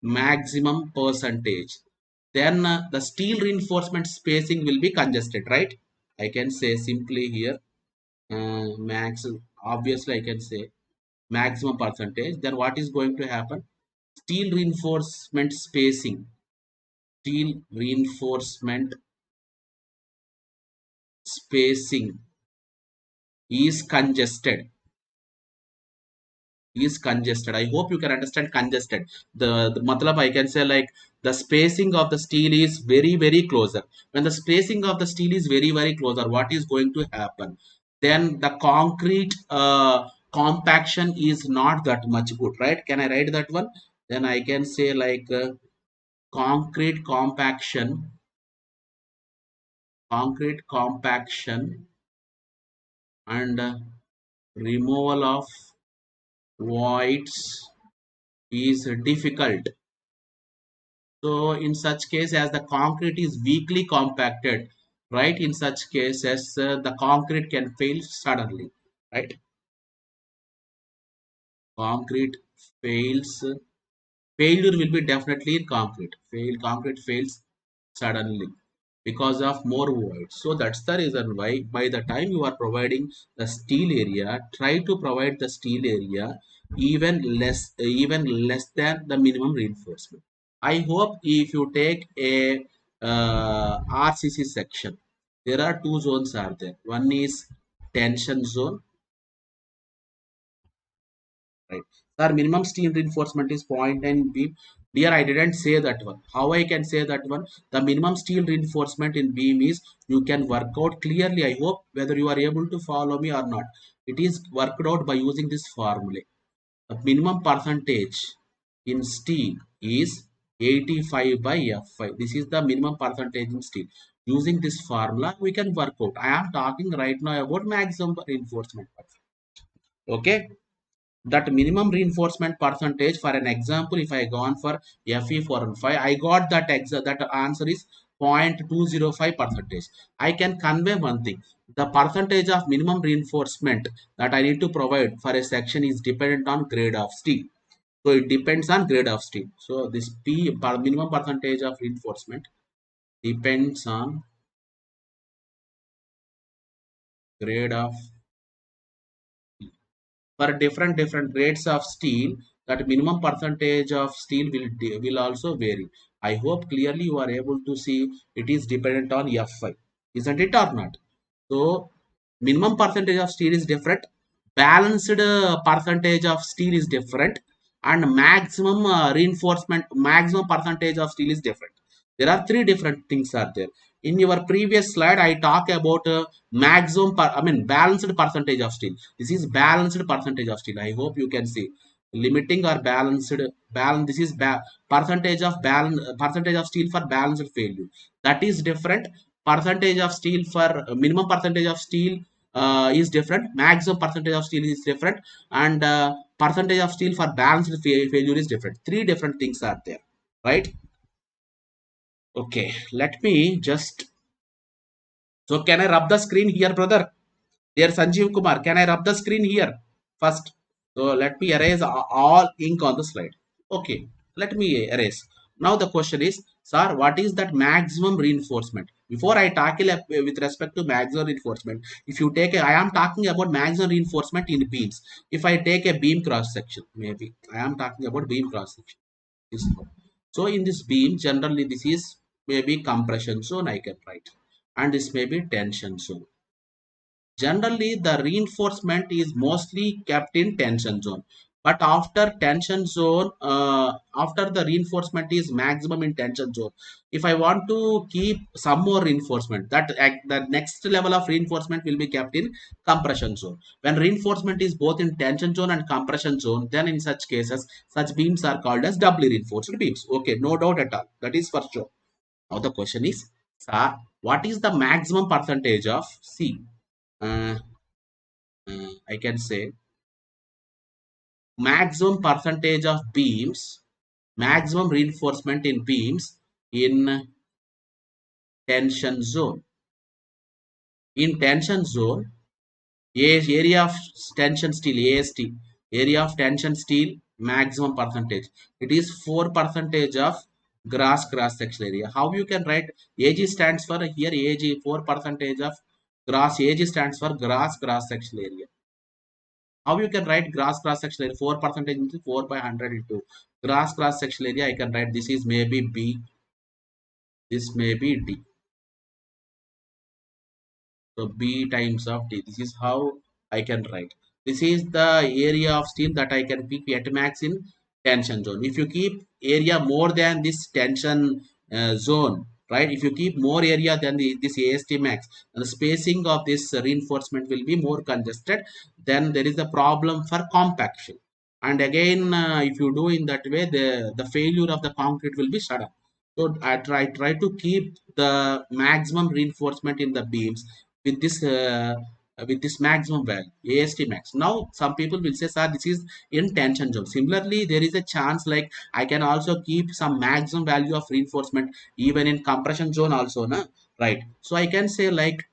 maximum percentage, then the steel reinforcement spacing will be congested, right? I can say simply here, max, obviously I can say maximum percentage, then what is going to happen? Steel reinforcement spacing, steel reinforcement spacing is congested, I hope you can understand congested. The matlab I can say, like, the spacing of the steel is very closer. When the spacing of the steel is very closer, what is going to happen? Then the concrete compaction is not that much good, right? Can I write that one? Then I can say, like, concrete compaction and removal of voids is difficult. So in such case, as the concrete is weakly compacted, right? In such cases, the concrete can fail suddenly, right? Concrete fails. Failure will be definitely in concrete. Concrete fails suddenly because of more voids. So that's the reason why by the time you are providing the steel area, try to provide the steel area even less than the minimum reinforcement. I hope if you take a RCC section. There are two zones are there. One is tension zone, right? Sir, minimum steel reinforcement is 0.9 beam. Dear, I didn't say that one. How I can say that one? The minimum steel reinforcement in beam is, you can work out clearly. I hope whether you are able to follow me or not. It is worked out by using this formula. The minimum percentage in steel is 85 by F5. This is the minimum percentage in steel. Using this formula, we can work out. I am talking right now about maximum reinforcement. Okay. That minimum reinforcement percentage, for an example, if I gone for FE4 and 5, I got that answer is 0.205 percentage. I can convey one thing. The percentage of minimum reinforcement that I need to provide for a section is dependent on grade of steel. So it depends on grade of steel. So this minimum percentage of reinforcement depends on grade of, for different grades of steel, that minimum percentage of steel will also vary. I hope clearly you are able to see. It is dependent on F5, isn't it or not? So minimum percentage of steel is different, balanced percentage of steel is different, and maximum reinforcement, maximum percentage of steel is different. There are three different things are there. In your previous slide, I talk about balanced percentage of steel. This is balanced percentage of steel. I hope you can see limiting or balance. This is percentage of steel for balanced failure. That is different. Percentage of steel for minimum percentage of steel is different. Maximum percentage of steel is different, and percentage of steel for balanced failure is different. Three different things are there, right? Okay, let me just. So can I rub the screen here, brother? Dear Sanjeev Kumar, can I rub the screen here first? So let me erase all ink on the slide. Okay, let me erase. Now the question is, sir, what is that maximum reinforcement? Before I tackle with respect to maximum reinforcement, if you take I am talking about maximum reinforcement in beams. If I take a beam cross section, maybe I am talking about beam cross section. So in this beam, generally this is maybe compression zone I can write, and this may be tension zone. Generally, the reinforcement is mostly kept in tension zone. But after tension zone, after the reinforcement is maximum in tension zone, if I want to keep some more reinforcement, that the next level of reinforcement will be kept in compression zone. When reinforcement is both in tension zone and compression zone, then in such cases, such beams are called as doubly reinforced beams. Okay, no doubt at all. That is for sure. Now the question is, sir, what is the maximum percentage of C? Uh, I can say maximum percentage of beams, maximum reinforcement in beams in tension zone. In tension zone, area of tension steel, AST, area of tension steel, maximum percentage. It is 4% of cross section area. How you can write? AG stands for here, AG 4% of gross. AG stands for cross section area. How you can write cross section area? 4% into 4 by 100 into cross section area. I can write this is maybe B, this may be D. So B times of D. This is how I can write. This is the area of steel that I can keep at max in tension zone. If you keep area more than this tension zone, right? If you keep more area than this AST max, the spacing of this reinforcement will be more congested. Then there is a problem for compaction. And again, if you do in that way, the failure of the concrete will be sudden. So I try to keep the maximum reinforcement in the beams with this maximum value, AST max. Now some people will say, sir, this is in tension zone. Similarly, there is a chance like I can also keep some maximum value of reinforcement even in compression zone also, na? Right? So I can say like,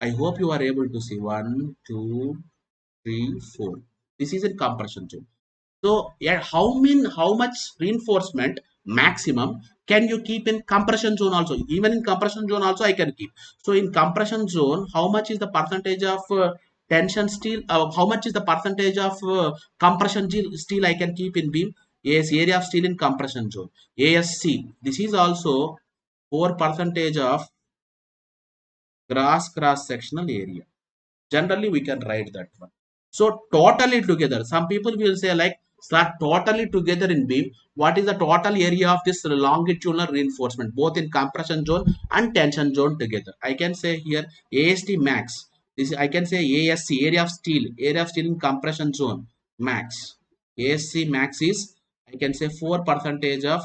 I hope you are able to see 1, 2, 3, 4. This is in compression zone. So yeah, how much reinforcement maximum can you keep in compression zone also? Even in compression zone also I can keep. So in compression zone, how much is the percentage of tension steel? How much is the percentage of compression steel I can keep in beam? Yes, area of steel in compression zone. ASC. This is also 4% of cross sectional area. Generally we can write that one. So totally together, some people will say like, sir, totally together in beam, what is the total area of this longitudinal reinforcement both in compression zone and tension zone together? I can say here AST max, this I can say ASC, area of steel in compression zone max. ASC max is, I can say, 4% of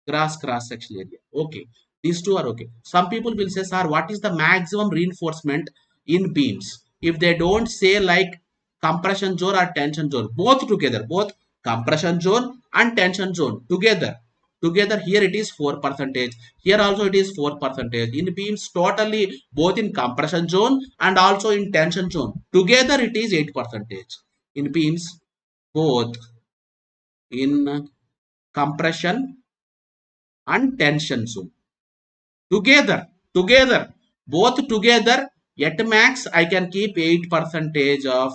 cross section area. Okay, these two are okay. Some people will say, sir, what is the maximum reinforcement in beams? If they don't say like compression zone or tension zone, both together, both compression zone and tension zone together here it is 4%, here also it is 4%. In beams totally, both in compression zone and also in tension zone together it is 8%. In beams, both in compression and tension zone together both together, at max I can keep 8% of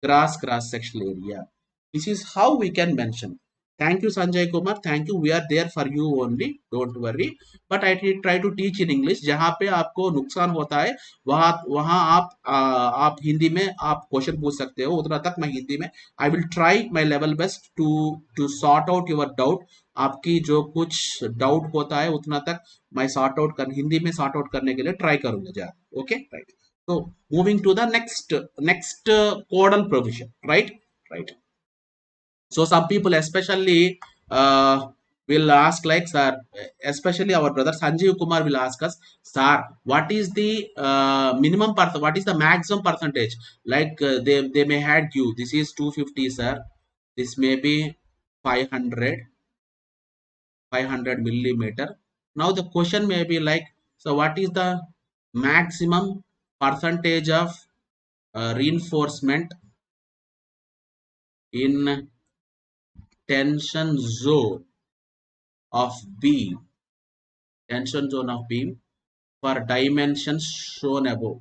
cross sectional area. This is how we can mention. Thank you Sanjay Kumar, thank you, we are there for you only, don't worry. But I try to teach in English, जहाँ पे आपको नुकसान होता है वहाँ वहाँ आप हिंदी में आप क्वेश्चन पूछ सकते हो, उतना तक मैं हिंदी में I will try my level best to sort out your doubt. आपकी जो कुछ डाउट होता है उतना तक मैं सॉर्ट आउट कर हिंदी में सॉर्ट आउट करने के लिए ट्राई करूंगा जरा। Okay right, so moving to the next codal provision, right. So some people especially will ask like, sir, especially our brother Sanjeev Kumar will ask us, sir, what is the minimum what is the maximum percentage? Like they may had you, this is 250, sir, this may be 500 millimeter. Now the question may be like, so what is the maximum percentage of reinforcement in tension zone of beam, for dimensions shown above?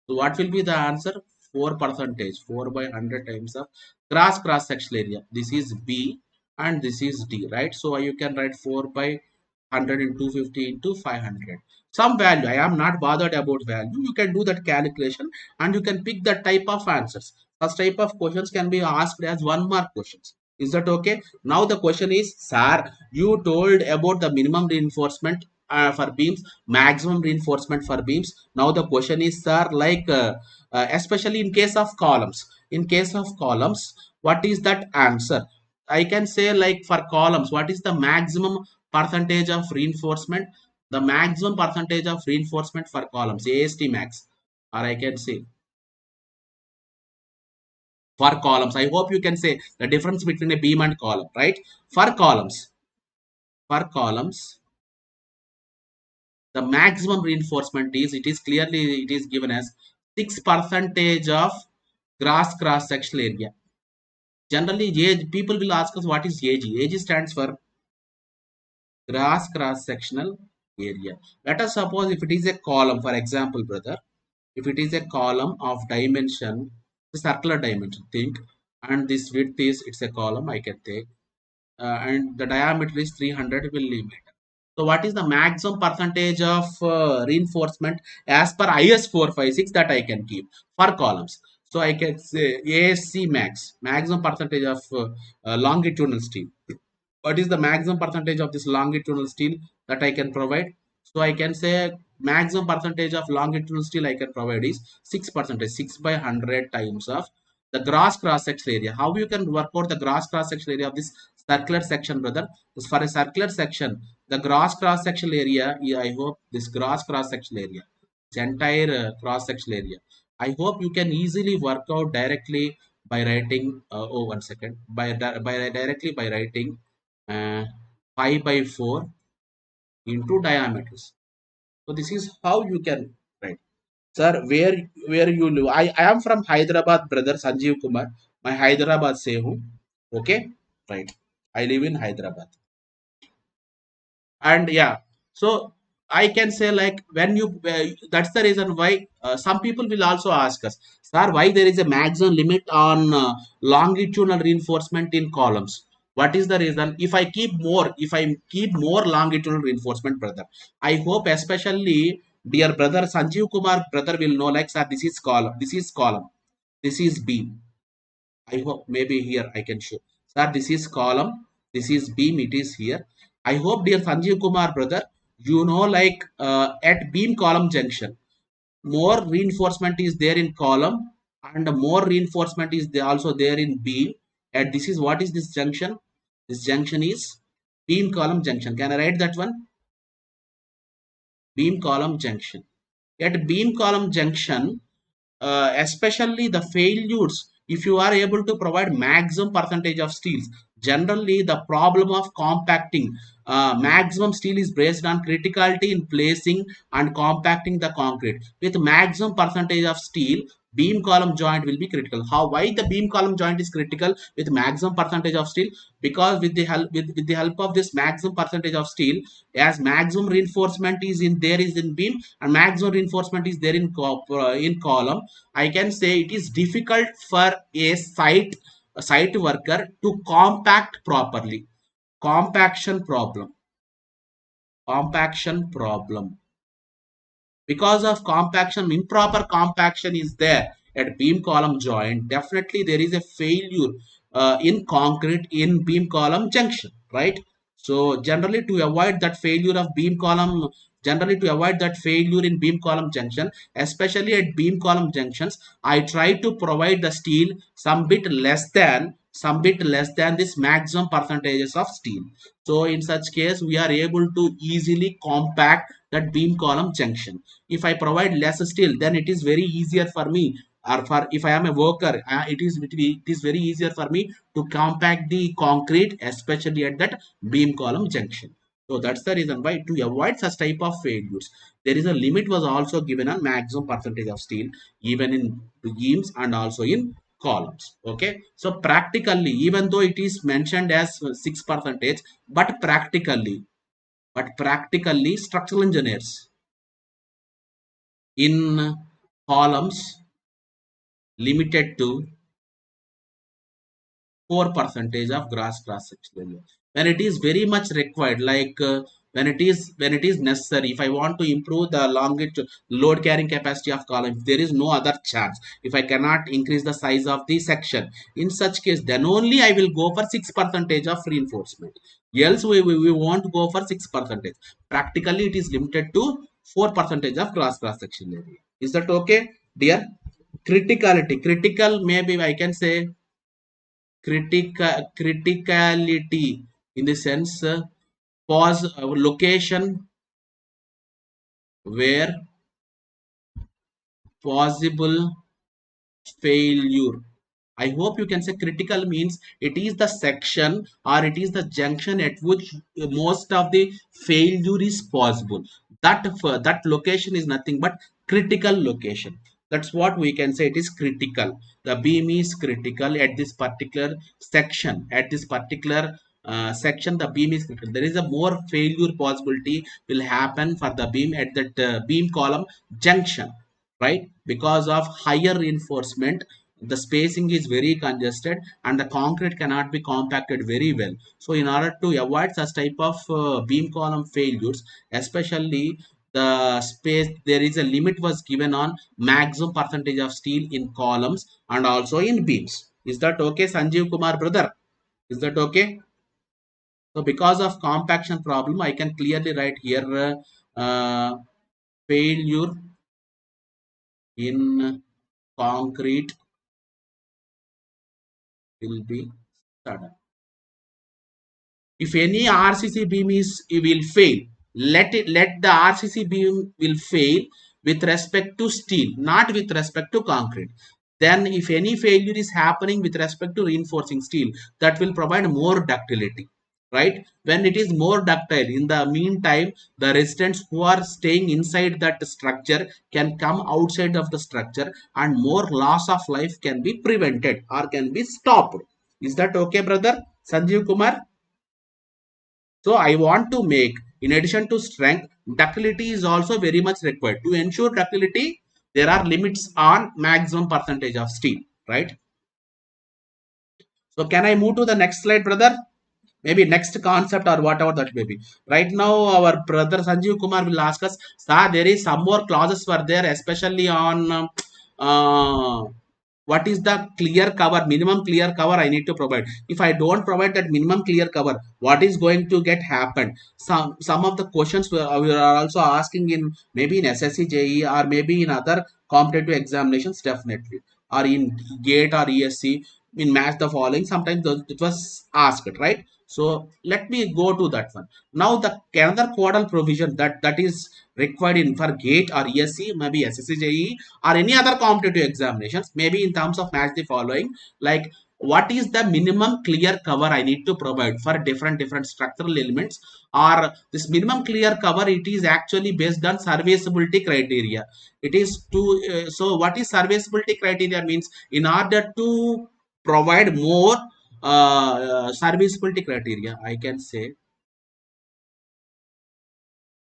So what will be the answer? 4%, 4 by 100 times of cross sectional area. This is B and this is D, right? So you can write 4 by 100 into 50 into 500. Some value, I am not bothered about value. You can do that calculation and you can pick that type of answers. Such type of questions can be asked as 1-mark questions. Is that okay? Now the question is, sir, you told about the minimum reinforcement for beams, maximum reinforcement for beams. Now the question is, sir, like especially in case of columns. In case of columns, what is that answer? I can say like for columns, what is the maximum percentage of reinforcement? The maximum percentage of reinforcement for columns, AST max, or I can say for columns. I hope you can say the difference between a beam and column, right? For columns, the maximum reinforcement is, it is clearly, it is given as 6% of cross sectional area. Generally, people will ask us what is AG. AG stands for cross sectional area. Let us suppose if it is a column, for example, brother, if it is a column of dimension, the circular dimension, think, and this width is, it's a column I can take, and the diameter is 300 millimeter. So what is the maximum percentage of reinforcement as per IS 456 that I can keep for columns? So I can say ASC max, maximum percentage of longitudinal steel. What is the maximum percentage of this longitudinal steel that I can provide? So I can say maximum percentage of longitudinal steel I can provide is 6%, 6 by 100 times of the gross cross section area. How you can work out the gross cross section area of this circular section, brother? For a circular section, the gross cross section area, yeah, I hope this gross cross section area, this entire cross section area, I hope you can easily work out directly by writing, oh, 1 second, by directly by writing pi by 4 into diameters. So this is how you can write. Sir, where you live? I am from Hyderabad, brother Sanjeev Kumar. My Hyderabad se hu. Okay, right. I live in Hyderabad. And yeah, so I can say like when you that's the reason why some people will also ask us, sir, why there is a maximum limit on longitudinal reinforcement in columns? What is the reason? If I keep more longitudinal reinforcement, brother, I hope especially dear brother Sanjeev Kumar brother will know, like, sir, this is column, this is beam. I hope maybe here I can show. Sir, this is column, this is beam, it is here. I hope dear Sanjeev Kumar brother, you know, like, at beam column junction, more reinforcement is there in column and more reinforcement is there also there in beam. And this is, what is this junction? This junction is beam column junction. Can I write that one? Beam column junction. At beam column junction, especially the failures, if you are able to provide maximum percentage of steels, generally the problem of compacting, maximum steel is based on criticality in placing and compacting the concrete. With maximum percentage of steel, beam column joint will be critical. How? Why the beam column joint is critical with maximum percentage of steel? Because with the help of this maximum percentage of steel, as maximum reinforcement is in there is in beam and maximum reinforcement is there in column, I can say it is difficult for a site worker to compact properly. Compaction problem. Compaction problem. Because of compaction, improper compaction is there at beam column joint, definitely there is a failure in concrete in beam column junction, right? So generally to avoid that failure in beam column junction, especially at beam column junctions, I try to provide the steel some bit less than this maximum percentages of steel. So in such case we are able to easily compact that beam column junction. If I provide less steel, then it is very easier for me, or for if I am a worker, it is very easier for me to compact the concrete, especially at that beam column junction. So that's the reason why, to avoid such type of failures, there is a limit was also given on maximum percentage of steel, even in beams and also in columns. Okay, so practically, even though it is mentioned as 6 percentage, but practically structural engineers in columns limited to 4 percentage of gross cross section area. When it is very much required, like, when it is necessary, if I want to improve the longitude load carrying capacity of column, if there is no other chance, if I cannot increase the size of the section, in such case then only I will go for 6 percentage of reinforcement. Else we won't go for 6 percentage. Practically it is limited to 4 percentage of cross section area. Is that okay, dear? Critical, maybe I can say criticality, in the sense, pause location where possible failure. I hope you can say critical means it is the section or it is the junction at which most of the failure is possible. That location is nothing but critical location. That's what we can say. It is critical. The beam is critical at this particular section. At this particular section, the beam is critical. There is a more failure possibility will happen for the beam at that beam column junction, right? Because of higher reinforcement, the spacing is very congested and the concrete cannot be compacted very well. So in order to avoid such type of beam column failures, especially the space, there is a limit was given on maximum percentage of steel in columns and also in beams. Is that okay, Sanjeev Kumar brother? Is that okay? So because of compaction problem, I can clearly write here, failure in concrete will be sudden. If any RCC beam will fail, let the RCC beam will fail with respect to steel, not with respect to concrete. Then if any failure is happening with respect to reinforcing steel, that will provide more ductility, right? When it is more ductile, in the meantime, the residents who are staying inside that structure can come outside of the structure and more loss of life can be prevented or can be stopped. Is that okay, brother Sanjeev Kumar? So I want to make, in addition to strength, ductility is also very much required. To ensure ductility, there are limits on maximum percentage of steel, right? So can I move to the next slide, brother? maybe next concept or whatever that may be. Right now our brother Sanjeev Kumar will ask us, sir, there is some more clauses were there, especially on uh, what is the clear cover, minimum clear cover I need to provide. If I don't provide that minimum clear cover, what is going to get happen? Some of the questions we are also asking in maybe in SSC JE or maybe in other competitive examinations, definitely, or in GATE or ESE, in match the following, sometimes it was asked, right? So let me go to that one. Now the another quadal provision that is required in for GATE or ESE, maybe SSC JE or any other competitive examinations, maybe in terms of match the following, like what is the minimum clear cover I need to provide for different structural elements, or this minimum clear cover, it is actually based on serviceability criteria. It is to so what is serviceability criteria means, in order to provide more serviceability criteria, I can say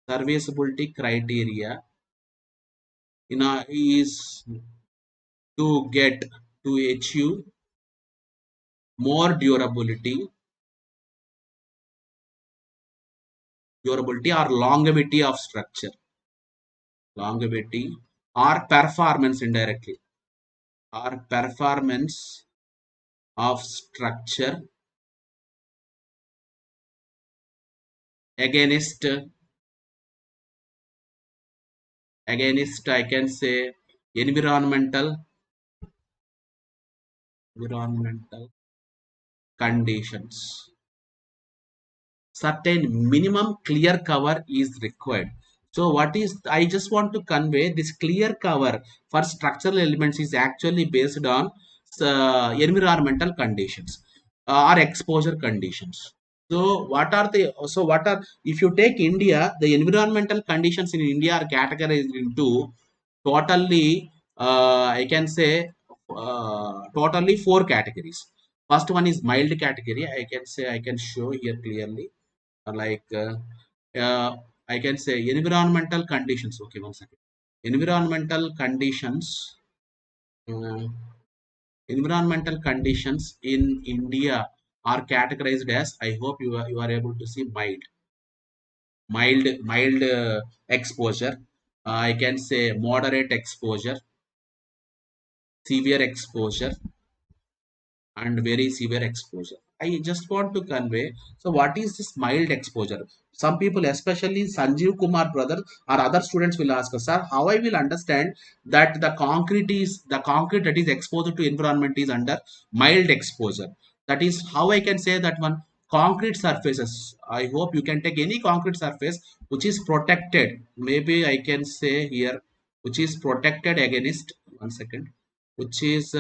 serviceability criteria in is to get to achieve more durability or longevity of structure, longevity or performance indirectly, or performance of structure against I can say environmental environmental conditions. Certain minimum clear cover is required. So what is, I just want to convey this clear cover for structural elements is actually based on environmental conditions or exposure conditions. So what are the, so what are, if you take India, the environmental conditions in India are categorized into totally I can say totally four categories. First one is mild category, I can say, I can show here clearly, like uh, I can say environmental conditions. Okay, one second. Environmental conditions. Uh, environmental conditions in India are categorized as. I hope you are able to see mild exposure. I can say moderate exposure, severe exposure, and very severe exposure. I just want to convey. So, what is this mild exposure? Some people, especially Sanjeev Kumar brother or other students, will ask us, sir, how I will understand that the concrete that is exposed to environment is under mild exposure. That is how I can say that one concrete surfaces. I hope you can take any concrete surface which is protected. Maybe I can say here, which is protected against, one second, which is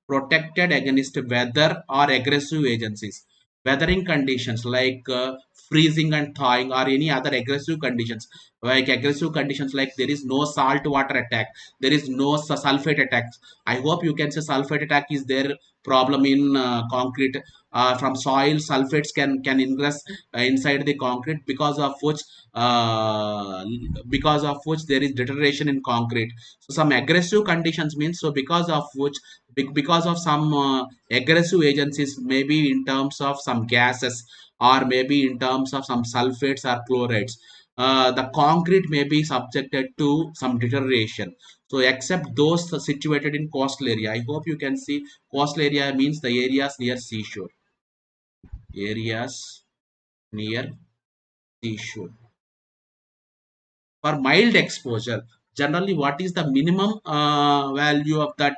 protected against weather or aggressive agencies, weathering conditions like freezing and thawing, or any other aggressive conditions, like aggressive conditions like there is no salt water attack, there is no sulfate attacks. I hope you can say sulfate attack is their problem in concrete. From soil, sulfates can ingress inside the concrete, uh, because of which there is deterioration in concrete. So some aggressive conditions means, so because of which, because of some aggressive agencies, maybe in terms of some gases, or maybe in terms of some sulfates or chlorides, the concrete may be subjected to some deterioration. So except those situated in coastal area, I hope you can see coastal area means the areas near seashore, areas near seashore. For mild exposure, generally what is the minimum value of that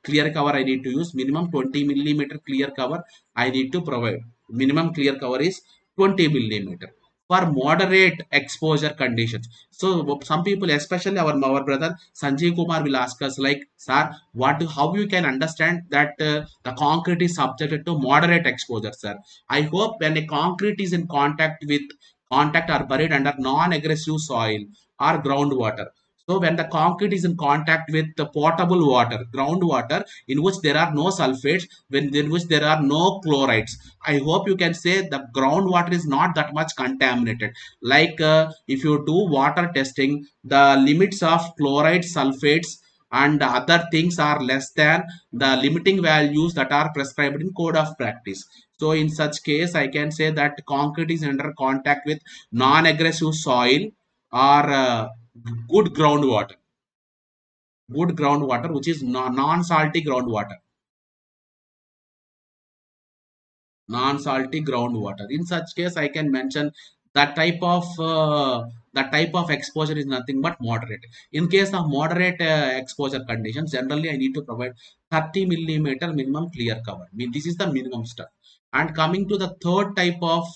clear cover I need to use? Minimum 20 millimeter clear cover I need to provide. Minimum clear cover is 20 millimeter for moderate exposure conditions. So some people, especially our brother Sanjay Kumar, will ask us like, sir, how you can understand that the concrete is subjected to moderate exposure, sir? I hope when a concrete is in contact or buried under non-aggressive soil or groundwater. So when the concrete is in contact with the potable water, groundwater, in which there are no sulfates, in which there are no chlorides, I hope you can say the groundwater is not that much contaminated. Like if you do water testing, the limits of chloride, sulfates, and other things are less than the limiting values that are prescribed in code of practice. So in such case, I can say that concrete is under contact with non-aggressive soil or good groundwater, which is non-salty groundwater, non-salty groundwater. In such case, I can mention that type of exposure is nothing but moderate. In case of moderate exposure conditions, generally I need to provide 30 millimeter minimum clear cover. I mean, this is the minimum stuff. And coming to the third type of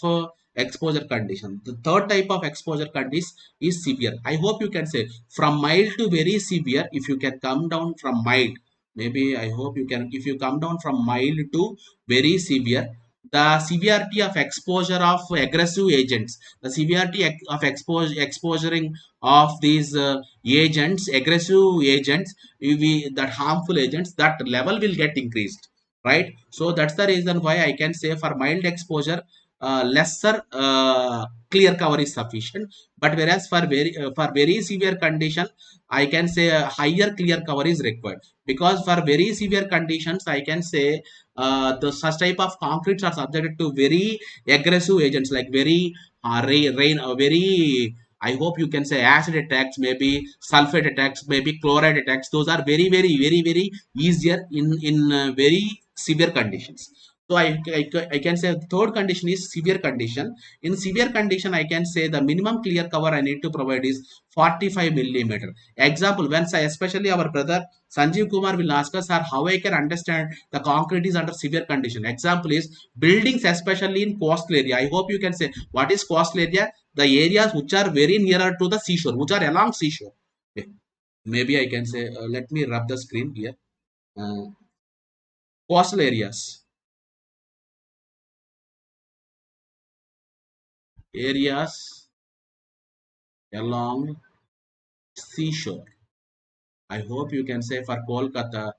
exposure condition, the third type of exposure condition is severe. I hope you can say from mild to very severe. If you can come down from mild, maybe I hope you can. If you come down from mild to very severe, the severity of exposure of aggressive agents, the severity of exposuring of these agents, aggressive agents, that harmful agents, that level will get increased, right? So that's the reason why I can say for mild exposure, lesser clear cover is sufficient. But whereas for very severe condition, I can say a higher clear cover is required, because for very severe conditions I can say the such type of concretes are subjected to very aggressive agents, like very very, I hope you can say acid attacks, maybe sulfate attacks, maybe chloride attacks. Those are very easier in very severe conditions. So I can say the third condition is severe condition. In severe condition, I can say the minimum clear cover I need to provide is 45 millimeter. Example, when especially our brother Sanjeev Kumar will ask us, sir, how I can understand the concrete is under severe condition. Example is buildings, especially in coastal area. I hope you can say what is coastal area? The areas which are very nearer to the seashore, which are along seashore. Okay. Maybe I can say, let me rub the screen here. Uh, Coastal areas, areas along seashore. I hope you can say for Kolkata,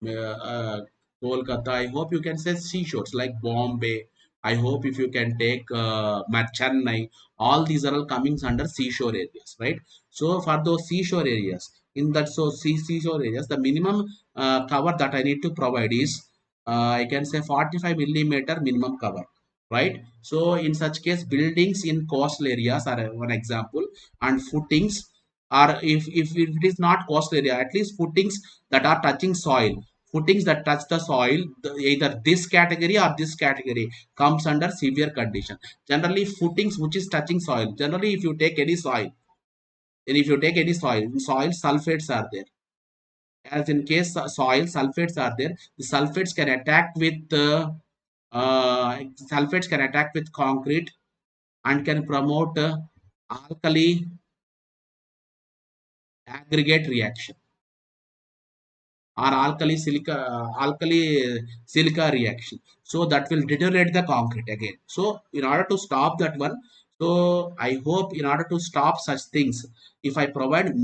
Kolkata. I hope you can say seashores like Bombay. I hope if you can take Chennai, all these are all coming under seashore areas, right? So for those seashore areas, in that seashore areas, the minimum cover that I need to provide is I can say 45 millimeter minimum cover, right? So in such case, buildings in coastal areas are one example, and footings, or if it is not coastal area, at least footings that are touching soil, footings that touch the soil, either this category or this category comes under severe condition. Generally footings which is touching soil, generally if you take any soil, and if you take any soil sulfates are there. As in case soil sulfates are there, the sulfates can attack with sulfates can attack with concrete and can promote alkali aggregate reaction or alkali silica reaction, so that will deteriorate the concrete again. So in order to stop that one, so I hope in order to stop such things, if I provide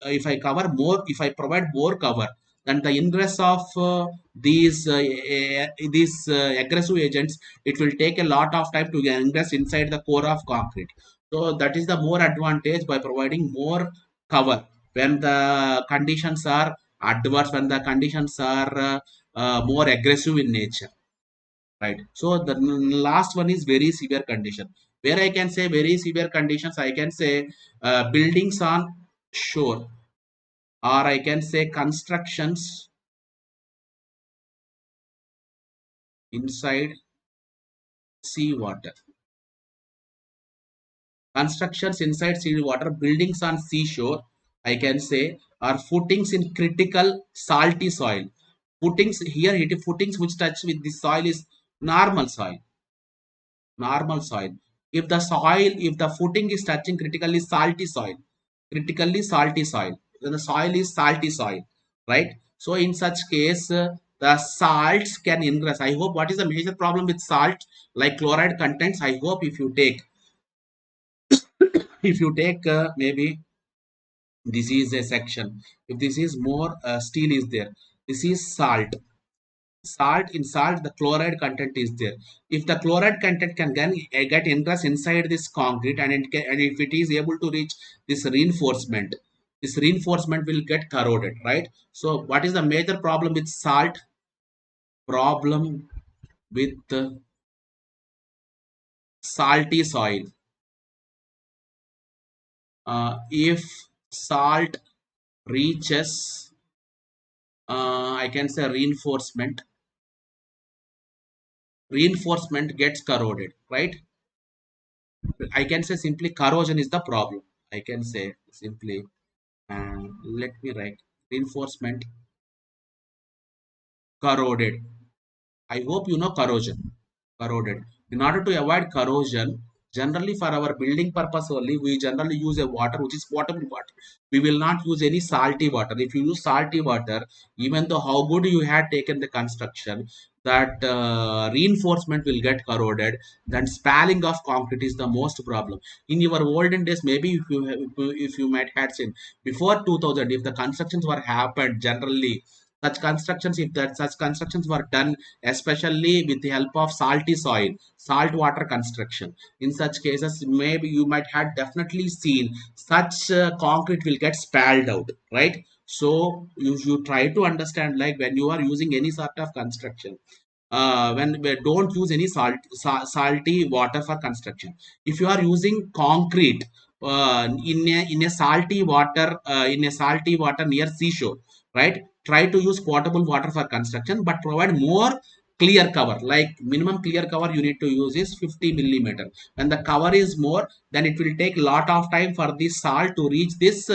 if I cover more, if I provide more cover, then the ingress of these aggressive agents, it will take a lot of time to ingress inside the core of concrete. So that is the more advantage by providing more cover when the conditions are adverse, when the conditions are more aggressive in nature, right? So the last one is very severe condition, where I can say very severe conditions, I can say buildings on shore, or I can say constructions inside sea water, constructions inside sea water, buildings on seashore, I can say, are footings in critical salty soil. Footings here, it is footings which touch with the soil is normal soil, normal soil. If the soil, if the footing is touching critically salty soil, then the soil is salty soil, right? So in such case, the salts can ingress. I hope, what is the major problem with salt, like chloride contents? I hope if you take, if you take maybe this is a section, if this is more steel is there, this is salt. Salt, in salt the chloride content is there. If the chloride content can get ingress inside this concrete, and and if it is able to reach this reinforcement, this reinforcement will get corroded, right? So what is the major problem with salt? Problem with salty soil. If salt reaches, I can say reinforcement gets corroded, right? I can say simply corrosion is the problem. I can say simply, let me write reinforcement corroded. I hope you know corrosion. Corroded. In order to avoid corrosion, generally for our building purpose only, we generally use a water which is potable water. We will not use any salty water. If you use salty water, even though how good you had taken the construction, that reinforcement will get corroded. Then spalling of concrete is the most problem. In your olden days, maybe if you might had seen before 2000, if the constructions were happened generally, such constructions were done especially with the help of salty soil, salt water construction. In such cases, maybe you might have definitely seen such concrete will get spalled out, right? So you try to understand, like when you are using any sort of construction, when we don't use any salty water for construction. If you are using concrete in a salty water near seashore, right? Try to use potable water for construction, but provide more clear cover. Like minimum clear cover you need to use is 50 millimeter. When the cover is more, then it will take lot of time for this salt to reach this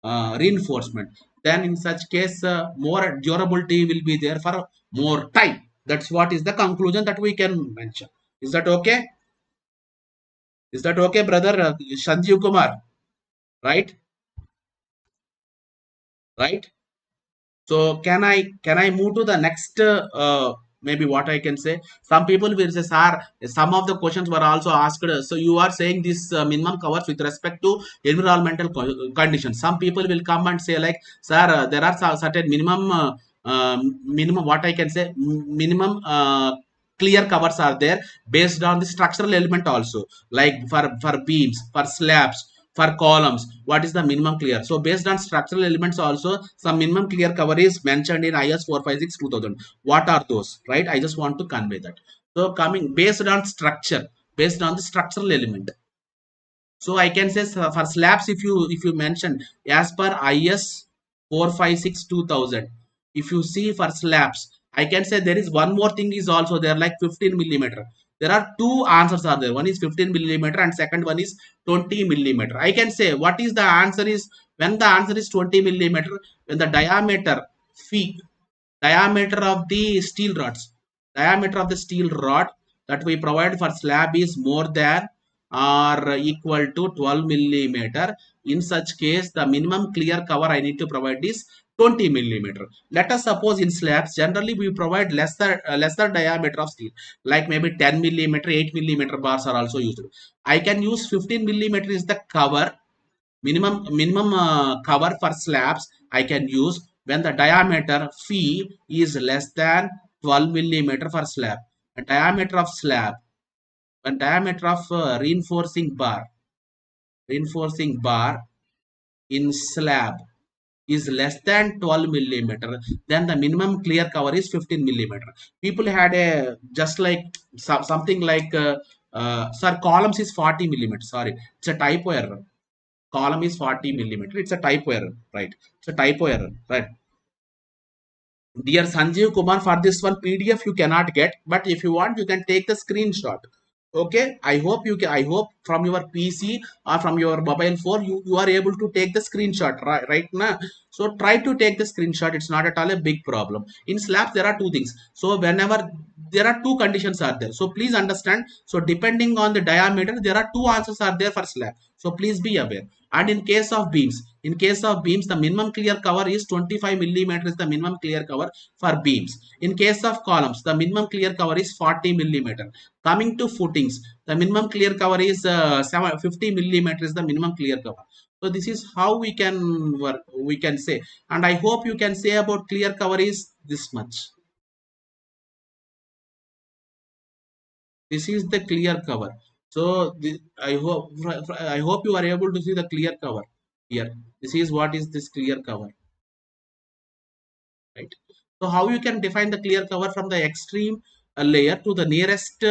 reinforcement. Then in such case, more durability will be there for more time. That's what is the conclusion that we can mention. Is that okay? Is that okay, brother Sanjeev Kumar? Right? Right? So can I move to the next maybe what I can say? Some people will say, sir, some of the questions were also asked. So you are saying this minimum covers with respect to environmental conditions. Some people will come and say like, sir, there are certain minimum what I can say minimum clear covers are there based on the structural element also, like for beams, for slabs, for columns, what is the minimum clear. So based on structural elements also, some minimum clear cover is mentioned in IS 456/2000. What are those, right? I just want to convey that. So coming based on structure, based on the structural element. So I can say for slabs, if you mention as per IS 456/2000, if you see for slabs, I can say there is one more thing is also there, like 15 millimeter. There are two answers are there. One is 15 millimeter and second one is 20 millimeter. I can say what is the answer is, when the answer is 20 millimeter, when the diameter of the steel rods, diameter of the steel rod that we provide for slab is more than or equal to 12 millimeter. In such case, the minimum clear cover I need to provide is 20 millimeter. Let us suppose in slabs generally we provide lesser diameter of steel, like maybe 10 millimeter, 8 millimeter bars are also used. I can use 15 millimeter is the cover, minimum cover for slabs I can use when the diameter phi is less than 12 millimeter for slab. The diameter of slab, when diameter of reinforcing bar in slab is less than 12 millimeter, then the minimum clear cover is 15 millimeter. People had a just like something like sir, columns is 40 millimeter. Sorry, it's a typo error. Column is 40 millimeter. It's a typo error, right? It's a typo error, right? Dear Sanjeev Kumar, for this one PDF you cannot get, but if you want, you can take the screenshot. Okay, I hope you can. I hope from your PC or from your mobile phone you are able to take the screenshot right now. So try to take the screenshot. It's not at all a big problem. In slabs there are two things. So whenever there are two conditions are there. So please understand. So depending on the diameter, there are two answers are there for slab. So please be aware. And in case of beams, the minimum clear cover is 25 millimeter is the minimum clear cover for beams. In case of columns, the minimum clear cover is 40 millimeter. Coming to footings, the minimum clear cover is 50 millimeter is the minimum clear cover. So this is how we can work, we can say, and I hope you can say about clear cover is this much. This is the clear cover. So I hope you are able to see the clear cover here. This is what is this clear cover, right? So how you can define the clear cover from the extreme? a layer to the nearest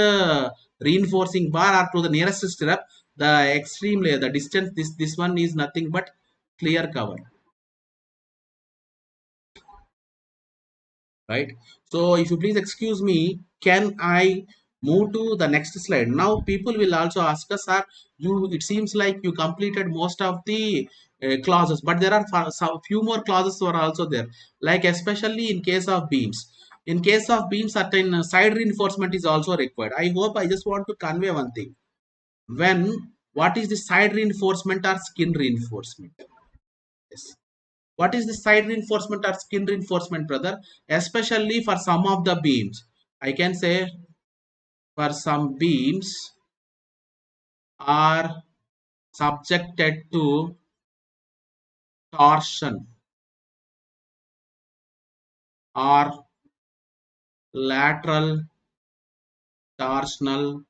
reinforcing bar or to the nearest stirrup, the extreme layer, the distance, this one is nothing but clear cover, right? So if you please excuse me, can I move to the next slide? Now people will also ask us, sir, you, it seems like you completed most of the clauses, but there are some few more clauses were also there, like especially in case of beams. In case of beams, certain side reinforcement is also required. I hope, I just want to convey one thing. When, what is the side reinforcement or skin reinforcement? Yes. What is the side reinforcement or skin reinforcement, brother? Especially for some of the beams. I can say for some beams are subjected to torsion or lateral torsional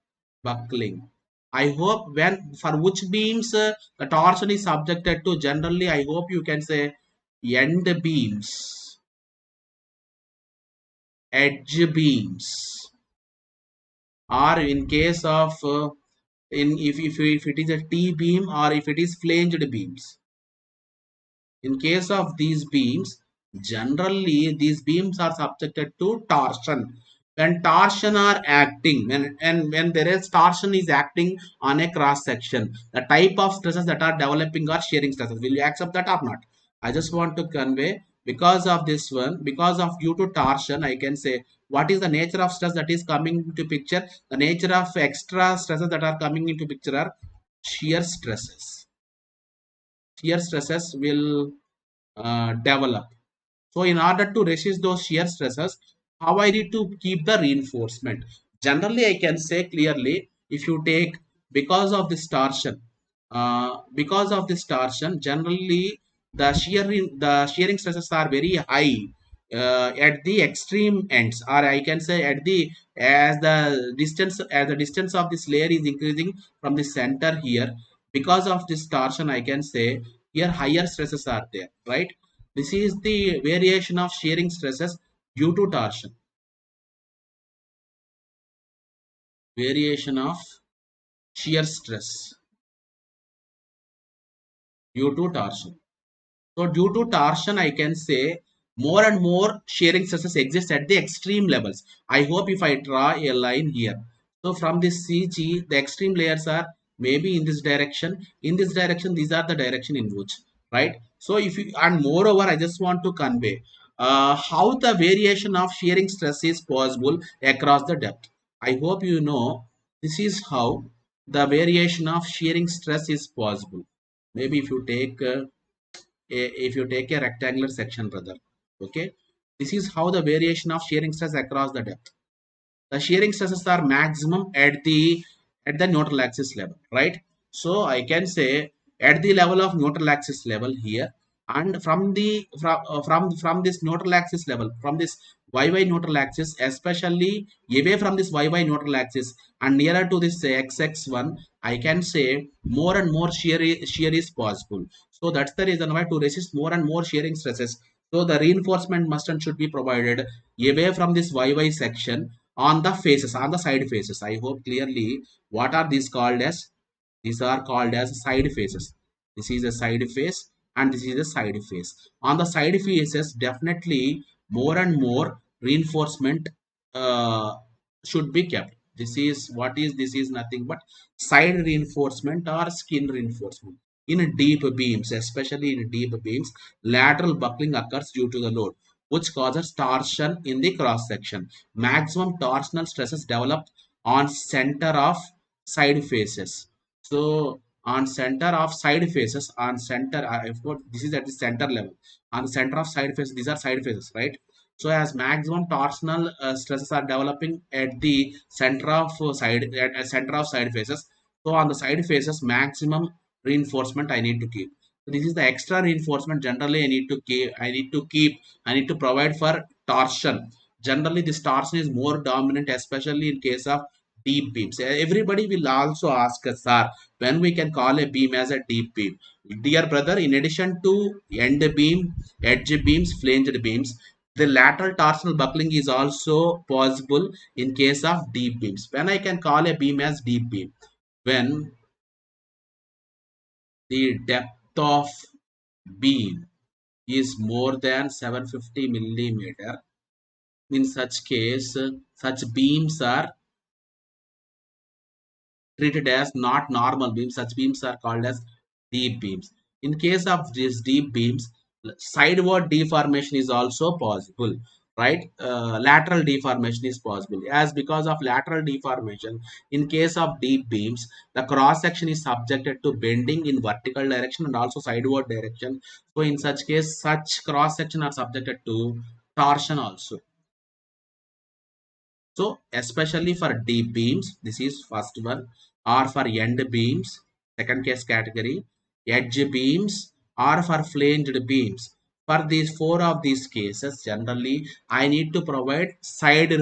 buckling. I hope when, for which beams the torsion is subjected to, generally I hope you can say end beams, edge beams, or in case of in if it is a T beam or if it is flanged beams. In case of these beams, generally these beams are subjected to torsion. When torsion are acting, when there is torsion is acting on a cross section, the type of stresses that are developing are shearing stresses. Will you accept that or not? I just want to convey, because of this one, because of due to torsion, I can say what is the nature of stress that is coming into picture. The nature of extra stresses that are coming into picture are shear stresses. Shear stresses will develop. So in order to resist those shear stresses, how I need to keep the reinforcement? Generally, I can say clearly, if you take, because of this torsion, generally the shearing stresses are very high at the extreme ends, or I can say at the, as the distance of this layer is increasing from the center here. Because of this torsion, I can say here higher stresses are there, right? This is the variation of shearing stresses due to torsion. Variation of shear stress due to torsion. So due to torsion, I can say more and more shearing stresses exist at the extreme levels. I hope if I draw a line here. So from this CG, the extreme layers are maybe in this direction. In this direction, these are the direction in which, right? So if you, and moreover, I just want to convey how the variation of shearing stress is possible across the depth. I hope you know this is how the variation of shearing stress is possible. Maybe if you take if you take a rectangular section, brother, okay, this is how the variation of shearing stress across the depth. The shearing stresses are maximum at the neutral axis level, right? So I can say at the level of neutral axis level here, and from this neutral axis level, from this yy neutral axis, especially away from this yy neutral axis and nearer to this xx1, I can say more and more shear is possible. So that's the reason why, to resist more and more shearing stresses, so the reinforcement must and should be provided away from this yy section, on the faces, on the side faces. I hope clearly what are these called as? These are called as side faces. This is a side face and this is a side face. On the side faces, definitely more and more reinforcement uh, should be kept. This is what is, this is nothing but side reinforcement or skin reinforcement. In deep beams, especially in deep beams, lateral buckling occurs due to the load, which causes torsion in the cross section. Maximum torsional stresses develop on center of side faces. So on center of side faces, on center, this is at the center level. On the center of side faces, these are side faces, right? So as maximum torsional stresses are developing at the center of center of side faces. So on the side faces, maximum reinforcement I need to keep. So this is the extra reinforcement generally I need to keep. I need to provide for torsion. Generally, this torsion is more dominant, especially in case of deep beams. Everybody will also ask us, sir, when we can call a beam as a deep beam. Dear brother, in addition to end beam, edge beams, flanged beams, The lateral torsional buckling is also possible in case of deep beams. When I can call a beam as deep beam? When the depth of beam is more than 750 millimeter. In such case, such beams are treated as not normal beams. Such beams are called as deep beams. In case of these deep beams, sideward deformation is also possible, right? Lateral deformation is possible. As because of lateral deformation, in case of deep beams, the cross section is subjected to bending in vertical direction and also sideward direction. So in such case, such cross section are subjected to torsion also. So especially for deep beams, this is first one, or for end beams, second case category, edge beams, or for flanged beams. For these four of these cases, generally I need to provide side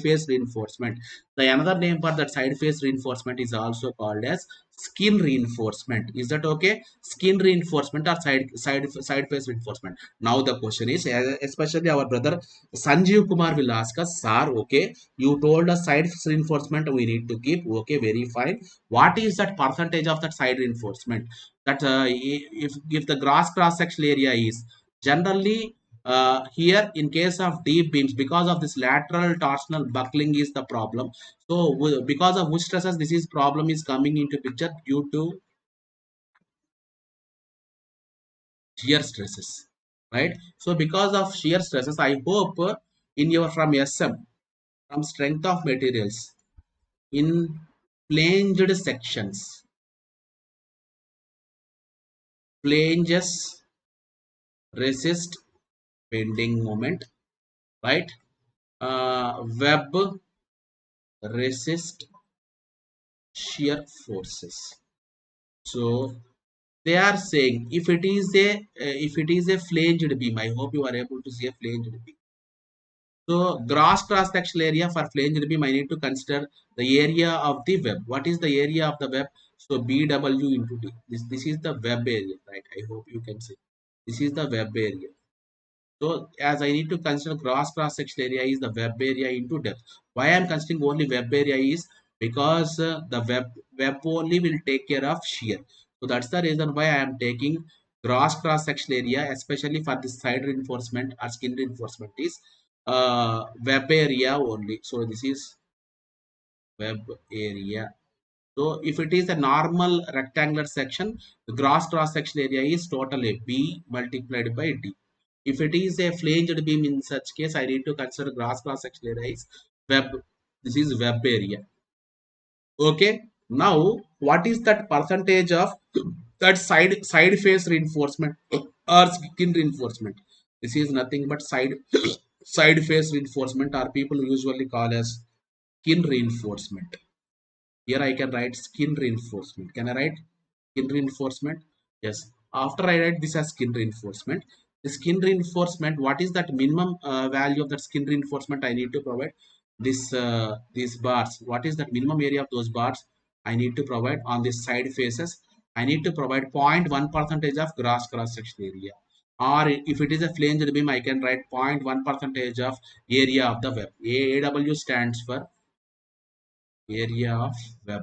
face reinforcement. The another name for that side face reinforcement is also called as skin reinforcement. Is that okay? Skin reinforcement or side face reinforcement. Now the question is, especially our brother Sanjeev Kumar will ask us, sir, okay, you told us side reinforcement we need to keep. Okay, very fine. What is that percentage of that side reinforcement? That if the cross sectional area is generally here in case of deep beams, because of this lateral torsional buckling is the problem. So because of which stresses this is problem is coming into picture due to shear stresses, right? So because of shear stresses, I hope in your from SM, from strength of materials, in flanged sections, flanges resist bending moment, right? Web resist shear forces. So they are saying if it is a flanged beam, I hope you are able to see a flanged beam. So gross cross sectional area for flanged beam, I need to consider the area of the web. What is the area of the web? So BW into D. This is the web area, right? I hope you can see. This is the web area. So as I need to consider cross section area is the web area into depth. Why I am considering only web area is because the web only will take care of shear. So that's the reason why I am taking cross section area, especially for this side reinforcement or skin reinforcement is web area only. So this is web area. So if it is a normal rectangular section, the gross cross section area is totally B multiplied by D. If it is a flanged beam, in such case, I need to consider gross cross section area is web. This is web area. Okay. Now, what is that percentage of that side face reinforcement or skin reinforcement? This is nothing but side face reinforcement, or people usually call as skin reinforcement. Here I can write skin reinforcement. Can I write skin reinforcement? Yes. After I write this as skin reinforcement, the skin reinforcement, what is that minimum value of that skin reinforcement I need to provide? These bars. What is that minimum area of those bars I need to provide on the side faces? I need to provide 0.1 percentage of gross cross section area. Or if it is a flanged beam, I can write 0.1 percentage of area of the web. AW stands for area of web,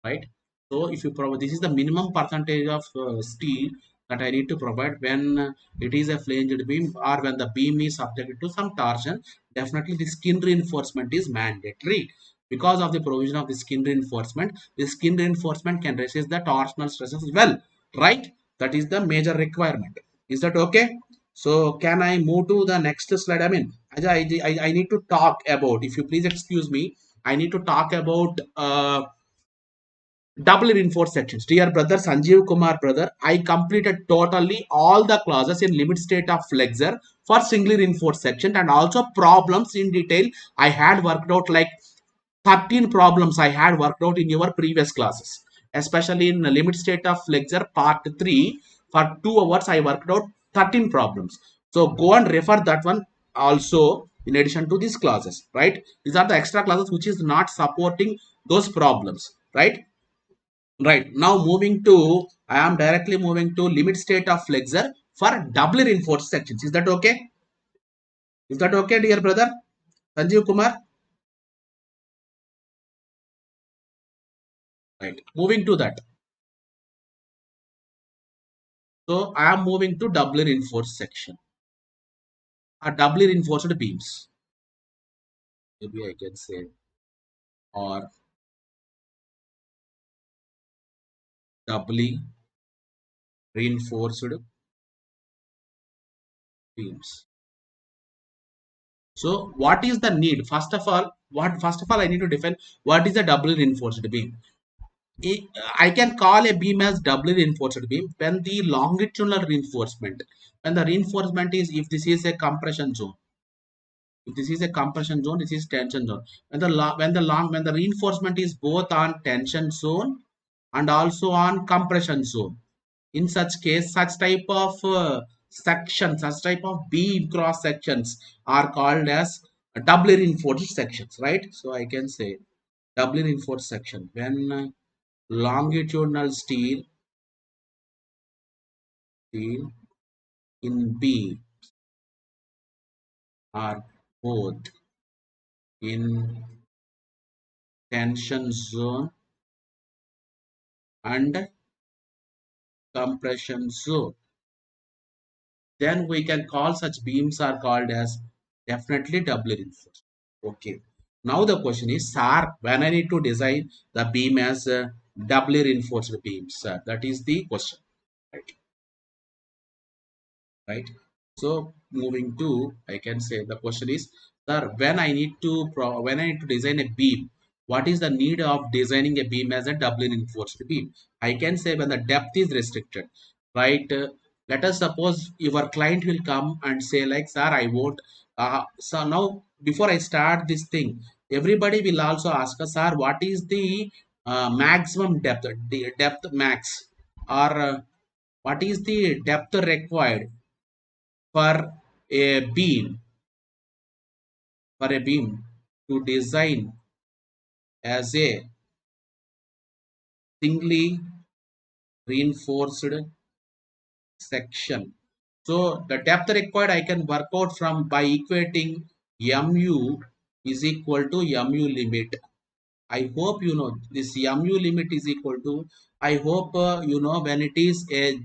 right? So if you provide, this is the minimum percentage of steel that I need to provide when it is a flanged beam or when the beam is subjected to some torsion. Definitely the skin reinforcement is mandatory. Because of the provision of the skin reinforcement, the skin reinforcement can resist the torsional stresses as well, right? That is the major requirement. Is that okay? So can I move to the next slide? I mean, I need to talk about, if you please excuse me, I need to talk about double reinforced sections. Dear brother Sanjeev Kumar brother, I completed totally all the classes in limit state of flexure for singly reinforced section, and also problems in detail. I had worked out like 13 problems I had worked out in your previous classes, especially in the limit state of flexure part 3. For 2 hours I worked out 13 problems. So go and refer that one also in addition to these classes, right? These are the extra classes which is not supporting those problems, right? Right. Now moving to, I am directly moving to limit state of flexure for doubly reinforced sections. Is that okay? Is that okay, dear brother? Sanjeev Kumar? Right. Moving to that. So I am moving to doubly reinforced section. Doubly reinforced beams. Maybe I can say, or doubly reinforced beams. So what is the need? First of all I need to define what is a doubly reinforced beam. I can call a beam as doubly reinforced beam when the longitudinal reinforcement, when the reinforcement is, if this is a compression zone, if this is a compression zone, this is tension zone. When the reinforcement is both on tension zone and also on compression zone, in such case, such type of sections, such type of beam cross sections are called as doubly reinforced sections, right? So I can say doubly reinforced section when longitudinal steel in B are both in tension zone and compression zone. Then we can call such beams are called as definitely doubly reinforced. Okay. Now the question is, sir, when I need to design the beam as doubly reinforced beams, that is the question, right? Right. So moving to, I can say the question is, sir, when I need to design a beam, what is the need of designing a beam as a doubly reinforced beam? I can say when the depth is restricted, right? Let us suppose your client will come and say like, sir, I want. So now before I start this thing, everybody will also ask us, sir, what is the maximum depth, the depth max, or what is the depth required for a beam to design as a singly reinforced section. So the depth required I can work out from by equating mu is equal to mu limit. I hope you know this mu limit is equal to. I hope you know when it is Fe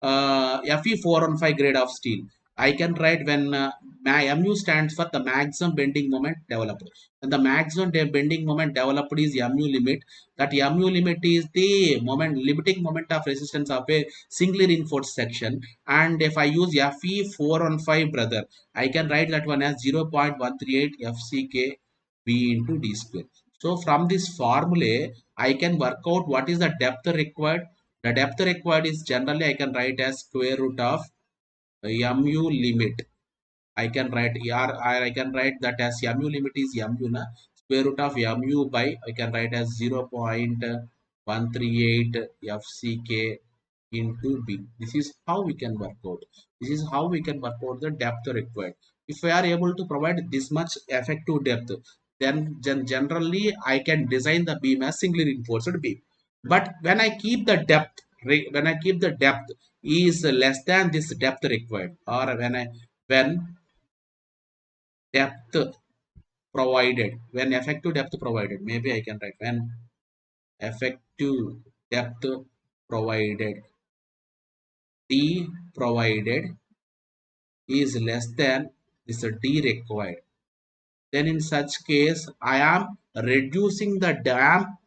415 grade of steel. I can write when my mu stands for the maximum bending moment developed. And the maximum bending moment developed is mu limit. That mu limit is the limiting moment of resistance of a singly reinforced section. And if I use Fe 415 brother, I can write that one as 0.138 FCK B into D square. So from this formula, I can work out what is the depth required. The depth required is generally I can write as square root of mu limit. I can write I can write that as mu limit is mu na square root of mu by I can write as 0.138 FCK into B. This is how we can work out. This is how we can work out the depth required. If we are able to provide this much effective depth, then generally I can design the beam as singly reinforced beam. But when I keep the depth, when I keep the depth is less than this depth required, or when depth provided, when effective depth provided, maybe I can write when effective depth provided, D provided is less than this D required, then in such case I am reducing the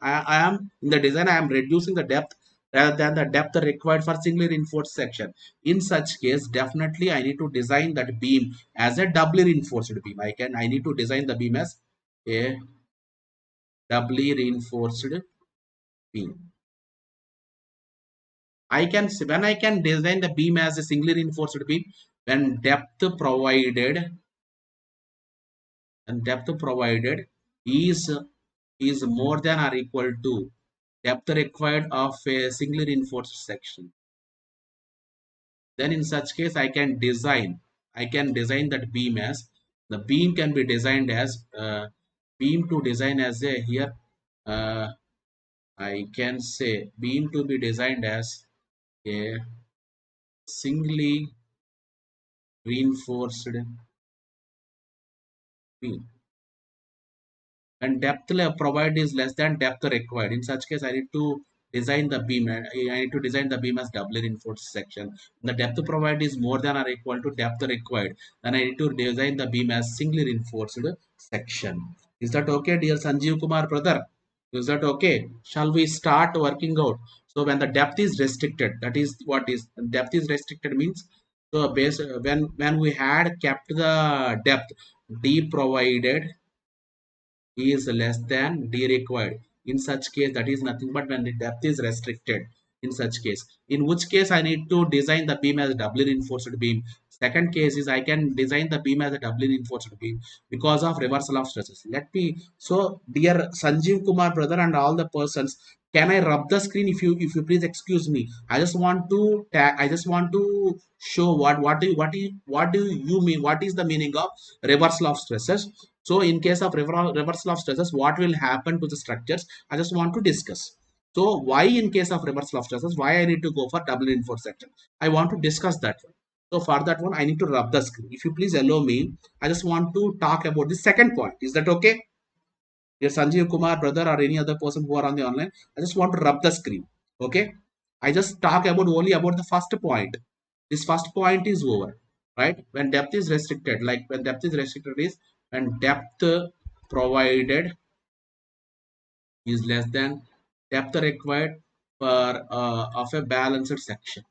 I am in the design I am reducing the depth rather than the depth required for singly reinforced section. In such case, definitely I need to design that beam as a doubly reinforced beam. I need to design the beam as a doubly reinforced beam. When I can design the beam as a singly reinforced beam, when depth provided is more than or equal to depth required of a singly reinforced section, then in such case I can design that beam as the beam can be designed as beam to design as a here uh, I can say beam to be designed as a singly reinforced beam. When depth provided is less than depth required, in such case I need to design the beam. I need to design the beam as doubly reinforced section. The depth provided is more than or equal to depth required, then I need to design the beam as singly reinforced section. Is that okay, dear Sanjeev Kumar brother? Is that okay? Shall we start working out? So when the depth is restricted, that is what is depth is restricted means, so base when we had kept the depth d provided is less than d required. In such case, that is nothing but when the depth is restricted. In such case, in which case I need to design the beam as a doubly reinforced beam. Second case is I can design the beam as a doubly reinforced beam because of reversal of stresses. Let me, so dear Sanjeev Kumar brother and all the persons, can I rub the screen? If you please excuse me, I just want to I just want to show what do you mean, what is the meaning of reversal of stresses. So in case of reversal of stresses, what will happen to the structures? I just want to discuss. So why in case of reversal of stresses, why I need to go for double reinforced section? I want to discuss that one. So for that one, I need to rub the screen. If you please allow me, I just want to talk about the second point. Is that okay? Dear Sanjeev Kumar, brother, or any other person who are on the online, I just want to rub the screen. Okay? I just talk about only about the first point. This first point is over, right? When depth is restricted, like when depth is restricted is when depth provided is less than depth required for of a balanced section.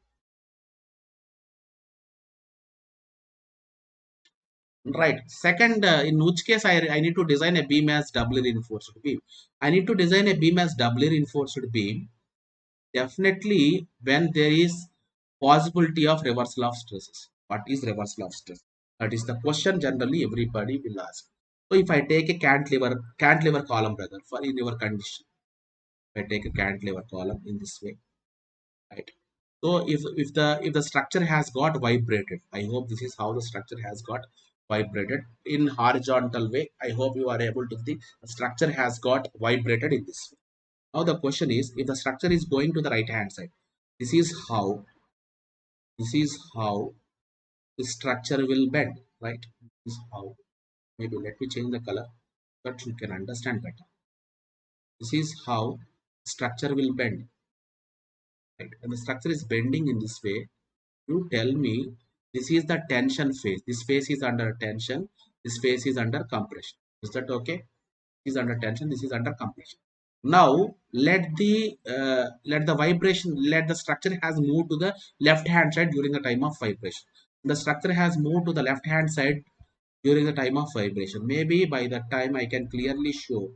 Right. Second, in which case I need to design a beam as doubly reinforced beam. I need to design a beam as doubly reinforced beam definitely when there is possibility of reversal of stresses. What is reversal of stress? That is the question generally everybody will ask. So if I take a cantilever column, brother, for in your condition, if I take a cantilever column in this way, right? So if the structure has got vibrated, I hope this is how the structure has got vibrated in horizontal way. I hope you are able to see the structure has got vibrated in this way. Now the question is, if the structure is going to the right hand side, this is how this is how the structure will bend, right? This is how, maybe let me change the color so that you can understand better. This is how structure will bend, right? And the structure is bending in this way. You tell me, this is the tension phase. This phase is under tension. This phase is under compression. Is that okay? This is under tension. This is under compression. Now let the vibration, let the structure has moved to the left hand side during the time of vibration. The structure has moved to the left hand side during the time of vibration. Maybe by that time I can clearly show.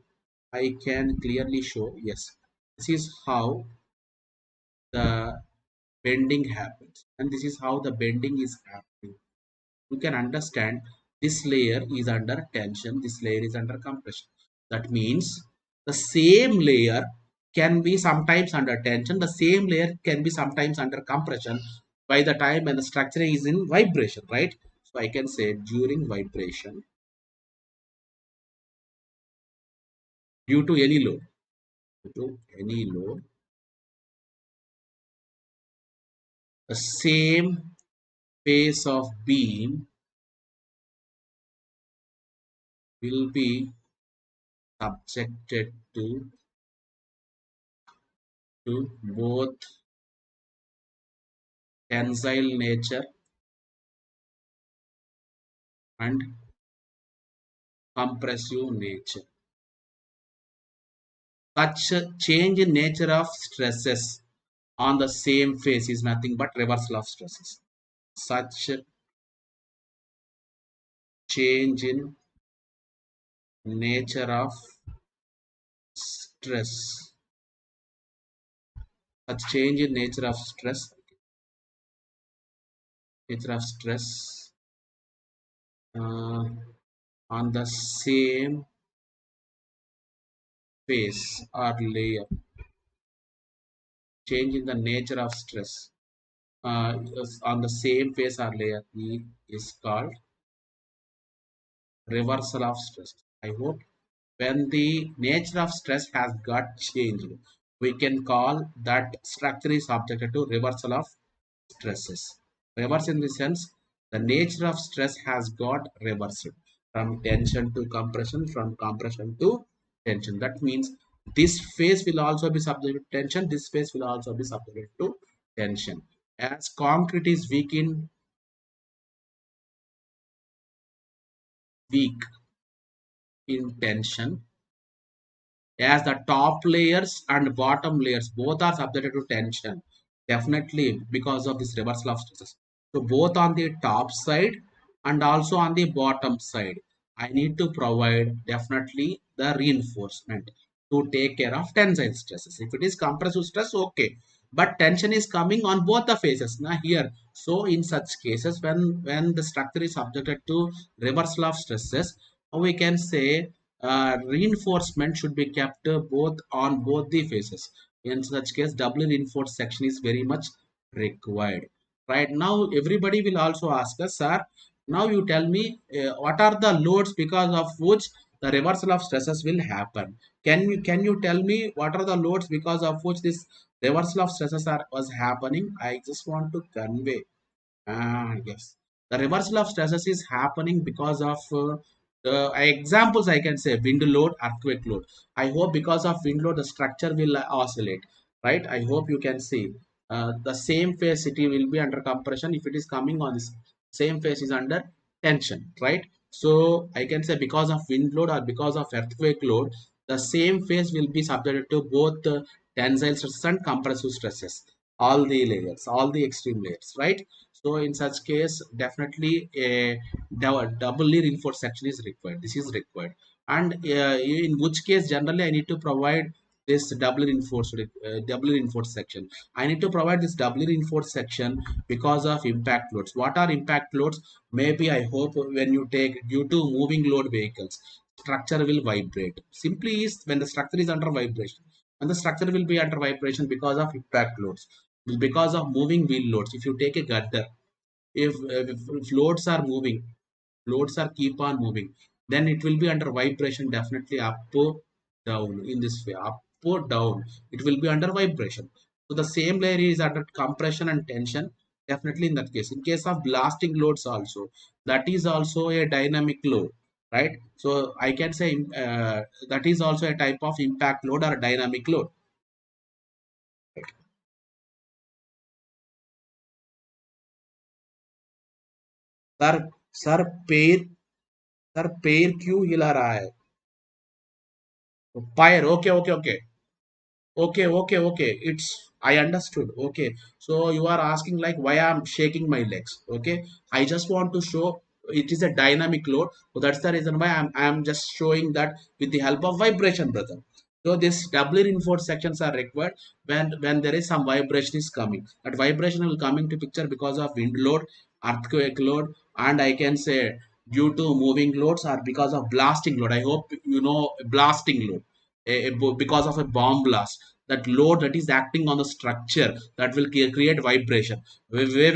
I can clearly show. Yes, this is how the bending happens, and this is how the bending is happening. You can understand this layer is under tension, this layer is under compression. That means the same layer can be sometimes under tension, the same layer can be sometimes under compression by the time when the structure is in vibration, right? So I can say during vibration, due to any load, due to any load, the same phase of beam will be subjected to both tensile nature and compressive nature. Such change in nature of stresses on the same phase is nothing but reversal of stresses. Such change in nature of stress, such change in nature of stress uh, on the same phase or layer, change in the nature of stress on the same phase or layer is called reversal of stress. I hope when the nature of stress has got changed, we can call that structure is subjected to reversal of stresses. Reverse in the sense the nature of stress has got reversed. from tension to compression, from compression to tension. That means this phase will also be subject to tension, this phase will also be subject to tension. As concrete is weak in tension, as the top layers and bottom layers both are subjected to tension, definitely because of this reversal of stresses. So both on the top side and also on the bottom side, I need to provide definitely the reinforcement to take care of tensile stresses. If it is compressive stress, okay, but tension is coming on both the phases now here. So in such cases, when the structure is subjected to reversal of stresses, we can say reinforcement should be kept both on both the faces. In such case, doubly reinforced section is very much required. Right now, everybody will also ask us, sir. Now you tell me what are the loads because of which the reversal of stresses will happen. Can you tell me what are the loads because of which this reversal of stresses was happening? I just want to convey. Yes, the reversal of stresses is happening because of the examples I can say wind load, earthquake load. I hope because of wind load the structure will oscillate, right? I hope you can see the same phase city will be under compression if it is coming on this same phase is under tension, right? So I can say because of wind load or because of earthquake load, the same phase will be subjected to both tensile stresses and compressive stresses, all the layers, all the extreme layers, right? So in such case, definitely a doubly reinforced section is required. This is required, and in which case generally I need to provide this doubly reinforced section. I need to provide this doubly reinforced section because of impact loads. What are impact loads? Maybe I hope when you take due to moving load vehicles, structure will vibrate. Simply is when the structure is under vibration, and the structure will be under vibration because of impact loads, because of moving wheel loads. If you take a gutter, if loads are moving, loads are keep on moving, then it will be under vibration, definitely up or down. In this way, up or down, it will be under vibration. So the same layer is under compression and tension, definitely. In that case, in case of blasting loads also, that is also a dynamic load, right? So I can say that is also a type of impact load or a dynamic load. Sir sir पैर sir पैर क्यों हिला रहा है? Fire. Okay, okay, okay. Okay, okay, okay. I understood. Okay. So you are asking like why I'm shaking my legs. Okay. I just want to show it is a dynamic load. So that's the reason why I'm just showing that with the help of vibration, brother. So this doubly reinforced sections are required when there is some vibration is coming. That vibration will come into picture because of wind load, earthquake load, and I can say due to moving loads or because of blasting load. I hope you know blasting load because of a bomb blast, that load that is acting on the structure that will create vibration, wave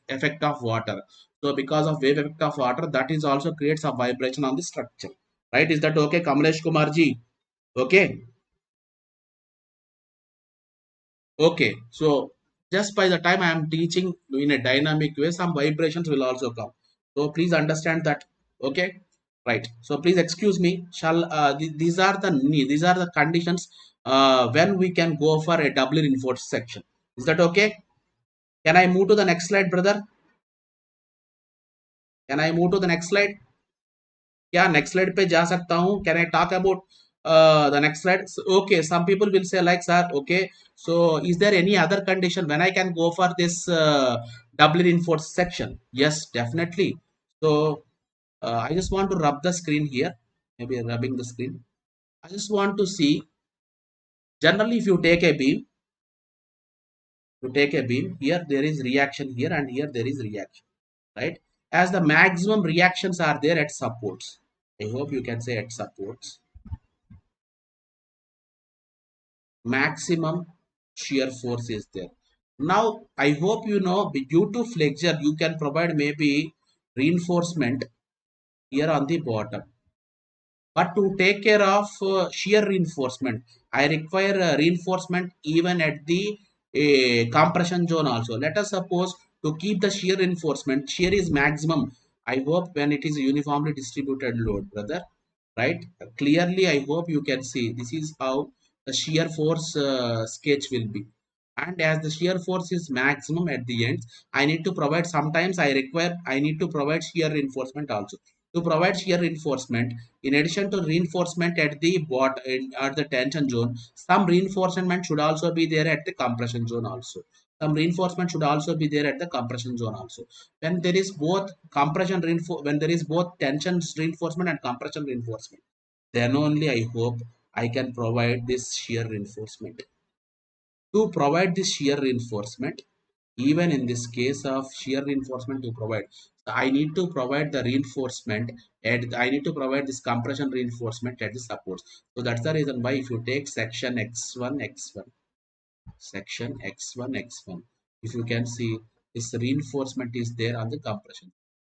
effect of water. So because of wave effect of water, that is also creates a vibration on the structure, right? Is that okay, Kamlesh Kumar ji? Okay. Okay, so just by the time I am teaching in a dynamic way, some vibrations will also come. So please understand that. Okay, right. So please excuse me. These are the these are the conditions when we can go for a doubly reinforced section. Is that okay? Can I move to the next slide, brother? Can I move to the next slide? क्या next slide पे जा सकता हूँ? Can I talk about the next slide? So, okay, some people will say like, sir, okay, so is there any other condition when I can go for this doubly reinforced section? Yes, definitely. So I just want to rub the screen here, maybe rubbing the screen. I just want to see, generally if you take a beam, here there is reaction here and here there is reaction, right? As the maximum reactions are there at supports. I hope you can say at supports maximum shear force is there. Now, I hope you know due to flexure, you can provide maybe reinforcement here on the bottom. But to take care of shear reinforcement, I require reinforcement even at the compression zone also. Let us suppose to keep the shear reinforcement, shear is maximum. I hope when it is a uniformly distributed load, brother, right? Clearly, I hope you can see this is how the shear force sketch will be. And as the shear force is maximum at the end, I need to provide, sometimes I need to provide shear reinforcement also. To provide shear reinforcement, in addition to reinforcement at the at the tension zone, some reinforcement should also be there at the compression zone also. Some reinforcement should also be there at the compression zone also. When there is both when there is both tension reinforcement and compression reinforcement, then only I hope I can provide this shear reinforcement. To provide this shear reinforcement, even in this case of shear reinforcement to provide, I need to provide the reinforcement, and I need to provide this compression reinforcement at the supports. So that's the reason why if you take section x1, if you can see, this reinforcement is there on the compression.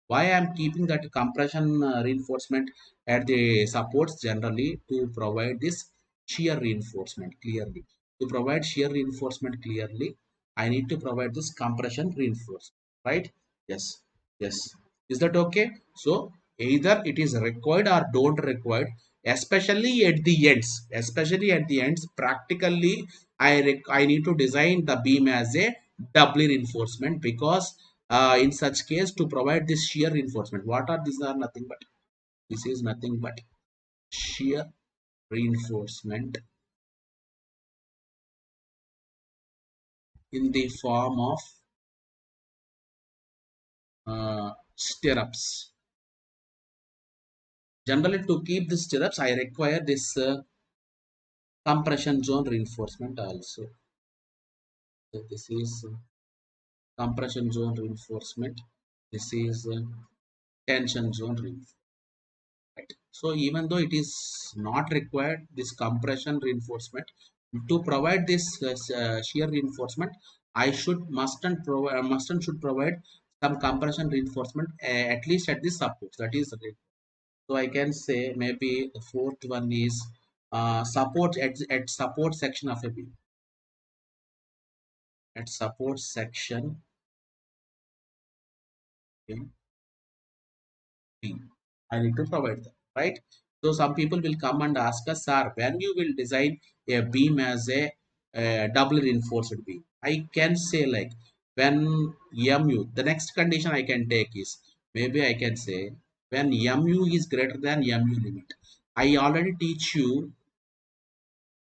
Why I am keeping that compression reinforcement at the supports, generally to provide this shear reinforcement clearly. To provide shear reinforcement clearly, I need to provide this compression reinforcement, right? Yes, yes. Is that okay? So either it is required or don't required, especially at the ends. Especially at the ends, practically I need to design the beam as a doubly reinforcement, because in such case, to provide this shear reinforcement, what are these are nothing but, this is nothing but shear reinforcement in the form of stirrups. Generally, to keep the stirrups, I require this compression zone reinforcement also. So this is compression zone reinforcement. This is tension zone reinforcement. Right. So even though it is not required, this compression reinforcement, to provide this shear reinforcement, I must and should provide some compression reinforcement at least at this support. That is it. So I can say maybe the fourth one is support at support section of a beam. At support section, okay, beam, I need to provide that, right? So some people will come and ask us, sir, when you will design a beam as a double reinforced beam? I can say like when MU, the next condition I can take is, maybe I can say when MU is greater than MU limit. I already teach you,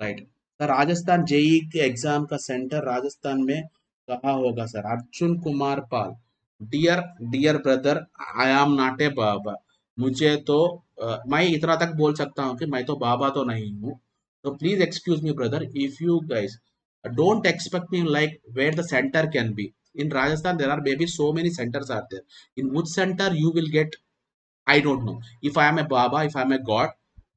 right sir Rajasthan JE के exam का centre Rajasthan में कहाँ होगा sir Arjun Kumar Pal dear dear brother I am not a बाबा मुझे तो मैं इतना तक बोल सकता हूँ कि मैं तो बाबा तो नहीं हूँ तो please excuse me brother if you guys don't expect me like where the center can be in Rajasthan. There are maybe so many centers are there. In which center you will get, I don't know. If I am a Baba, if I am a God,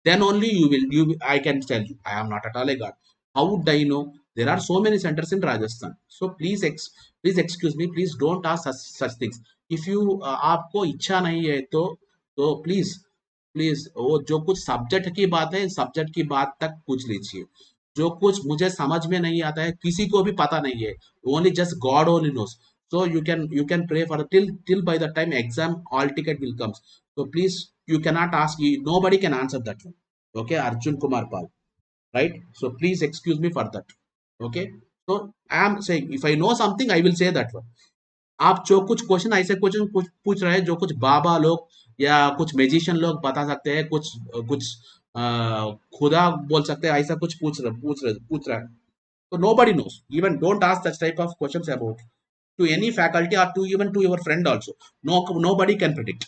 then only I can tell you. I am not at all a God. How would I know? There are so many centers in Rajasthan. So please excuse me. Please don't ask such things. If you आपको इच्छा नहीं है तो please वो जो कुछ subject की बात है सब्जेक्ट की बात तक पूछ लीजिए. जो कुछ मुझे समझ में नहीं आता है किसी को भी पता नहीं है. Only just God only knows. So you can pray for till by the time exam all ticket will come. So please, you cannot ask. Nobody can answer that one. Okay, Arjun Kumar Pal, right? So please excuse me for that. Okay. So I am saying if I know something, I will say that one. आप जो कुछ question ऐसे question पूछ रहे हैं जो कुछ बाबा लोग या कुछ मैजिशियन लोग बता सकते हैं कुछ कुछ खुदा बोल सकते हैं ऐसा कुछ पूछ रहा है तो nobody knows. Even don't ask such type of questions about to any faculty or to even to your friend also. Nobody can predict.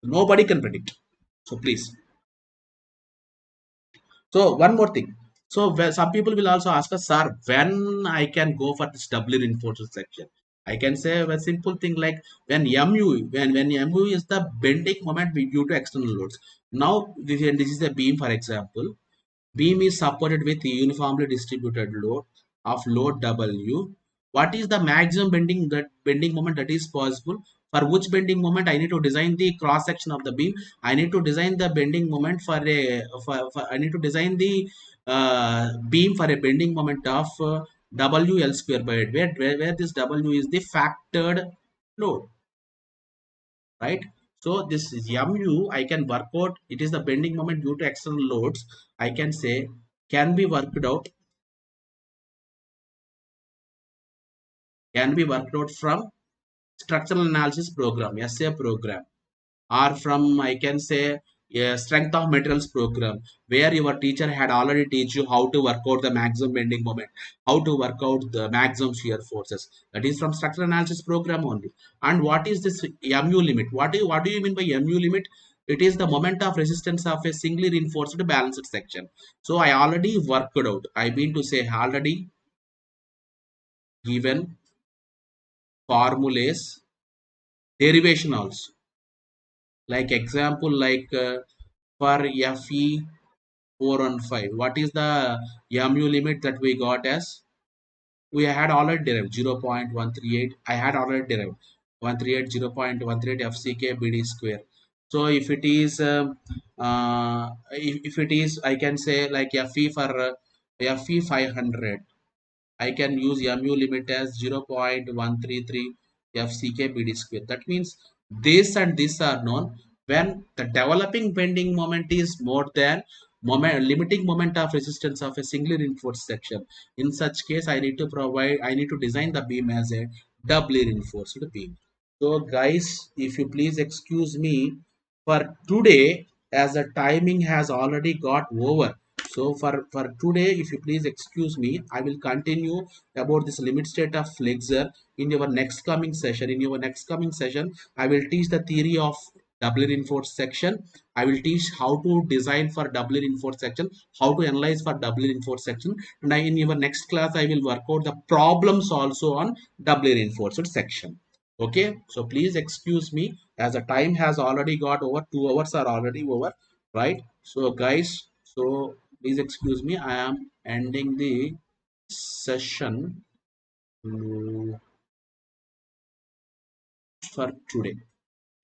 Nobody can predict. So please. So one more thing. So some people will also ask us, sir, when I can go for this doubly reinforced section? I can say a simple thing like when MU is the bending moment due to external loads. Now this is a beam, for example. Beam is supported with uniformly distributed load of load W. What is the maximum bending moment that is possible? For which bending moment I need to design the cross section of the beam. I need to design the bending moment for I need to design the beam for a bending moment of WL square by 8, where this W is the factored load, right? So this is mu, I can work out, it is the bending moment due to external loads. I can say can be worked out from structural analysis program, SA program, or from I can say a strength of materials program, where your teacher had already teach you how to work out the maximum bending moment, how to work out the maximum shear forces. That is from structural analysis program only. And what is this mu limit? What do you mean by mu limit? It is the moment of resistance of a singly reinforced balanced section. So I already worked out. I mean to say already given formulas derivation also. Like example, like for FE 415, what is the MU limit that we got as? We had already derived 0.138. I had already derived 138 0.138 FCK BD square. So if it is, I can say like FE for FE 500. I can use mu limit as 0.133 FCK BD square. That means this and this are known when the developing bending moment is more than limiting moment of resistance of a singly reinforced section. In such case, I need to design the beam as a doubly reinforced beam. So guys, if you please excuse me for today, as the timing has already got over. So for today, if you please excuse me, I will continue about this limit state of flexure in your next coming session. In your next coming session, I will teach the theory of doubly reinforced section. I will teach how to design for doubly reinforced section, how to analyze for doubly reinforced section, and in your next class, I will work out the problems also on doubly reinforced section. Okay, so please excuse me as the time has already got over. 2 hours are already over, right? So guys, so please excuse me. I am ending the session for today.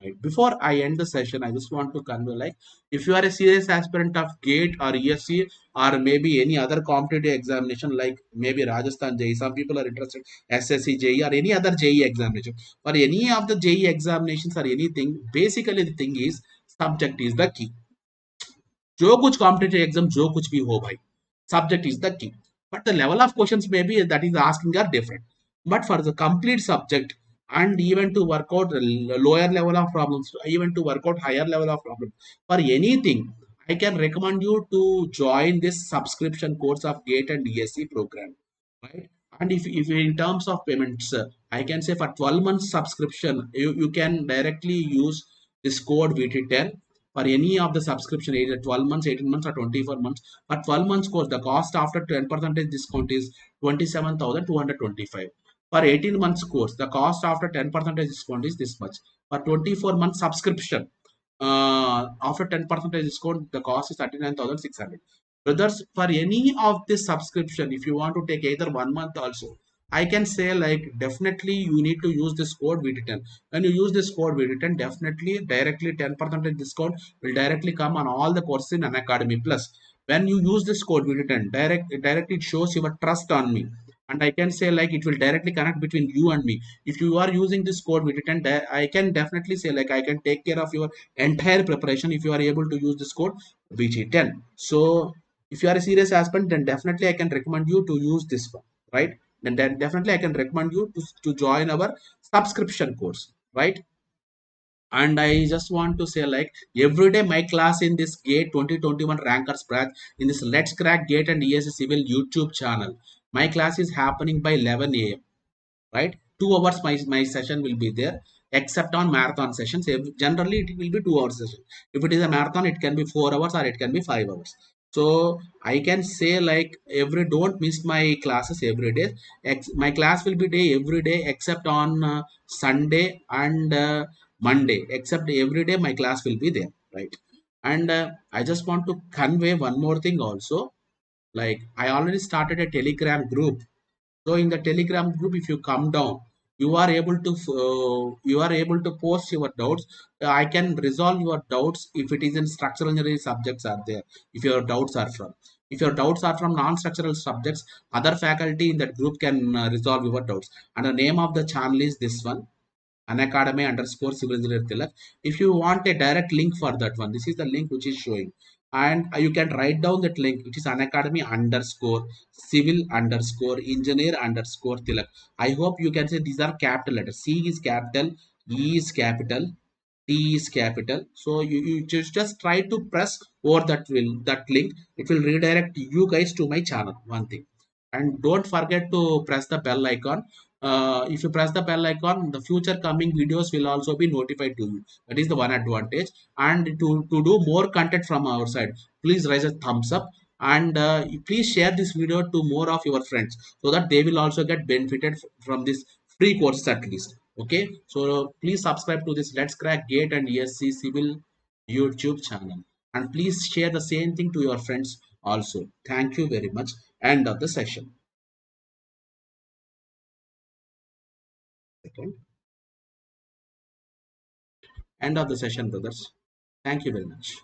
Right. Before I end the session, I just want to convey like if you are a serious aspirant of GATE or ESE or maybe any other competitive examination like maybe Rajasthan JEE, some people are interested SSC JEE or any other JEE examination. For any of the JEE examinations or anything, basically the thing is subject is the key. जो कुछ competitive exam जो कुछ भी हो भाई subject is the key, but the level of questions maybe that is asking are different. But for the complete subject and even to work out lower level of problems, even to work out higher level of problems for anything, I can recommend you to join this subscription course of GATE and ESE program, right? And if in terms of payments, I can say for 12 months subscription, you can directly use this code VT10 for any of the subscription, either 12 months, 18 months, or 24 months. For 12 months course, the cost after 10% discount is 27,225. For 18 months course, the cost after 10% discount is this much. For 24 months subscription, after 10% discount, the cost is 39,600. Brothers, for any of this subscription, if you want to take either 1 month also, I can say like definitely you need to use this code VT10. When you use this code VT10, definitely directly 10% discount will directly come on all the courses in Unacademy. Plus, when you use this code VT10, directly it shows your trust on me. And I can say like it will directly connect between you and me. If you are using this code VT10, I can definitely say like I can take care of your entire preparation if you are able to use this code VT10. So if you are a serious aspirant, then definitely I can recommend you to use this one, right? Then definitely I can recommend you to join our subscription course, right? And I just want to say like every day my class in this GATE 2021 rankers batch in this Let's Crack GATE and ESE Civil YouTube channel. My class is happening by 11 a.m, right? 2 hours my session will be there, except on marathon sessions. Generally it will be 2 hours session. If it is a marathon, it can be 4 hours or it can be 5 hours. So I can say like every don't miss my classes every day. My class will be day every day except on Sunday and Monday. Except every day my class will be there, right? And I just want to convey one more thing also. Like I already started a Telegram group. So in the Telegram group, if you come down, you are able to post your doubts. I can resolve your doubts if it is in structural engineering subjects are there. If your doubts are from non-structural subjects, other faculty in that group can resolve your doubts. And the name of the channel is this one. Unacademy underscore civil engineer Tilak. If you want a direct link for that one, this is the link which is showing. And you can write down that link. It is Unacademy underscore civil underscore engineer underscore Tilak. I hope you can say these are capital letters. C is capital, E is capital, T is capital. So you just try to press over that link. It will redirect you guys to my channel. One thing. And don't forget to press the bell icon. If you press the bell icon, the future coming videos will also be notified to you. That is the one advantage. And to do more content from our side, please raise a thumbs up, and please share this video to more of your friends so that they will also get benefited from this free courses at least. Okay, so please subscribe to this Let's Crack Gate and ESC Civil YouTube channel, and please share the same thing to your friends also. Thank you very much. End of the session. Second. End of the session, brothers. Thank you very much.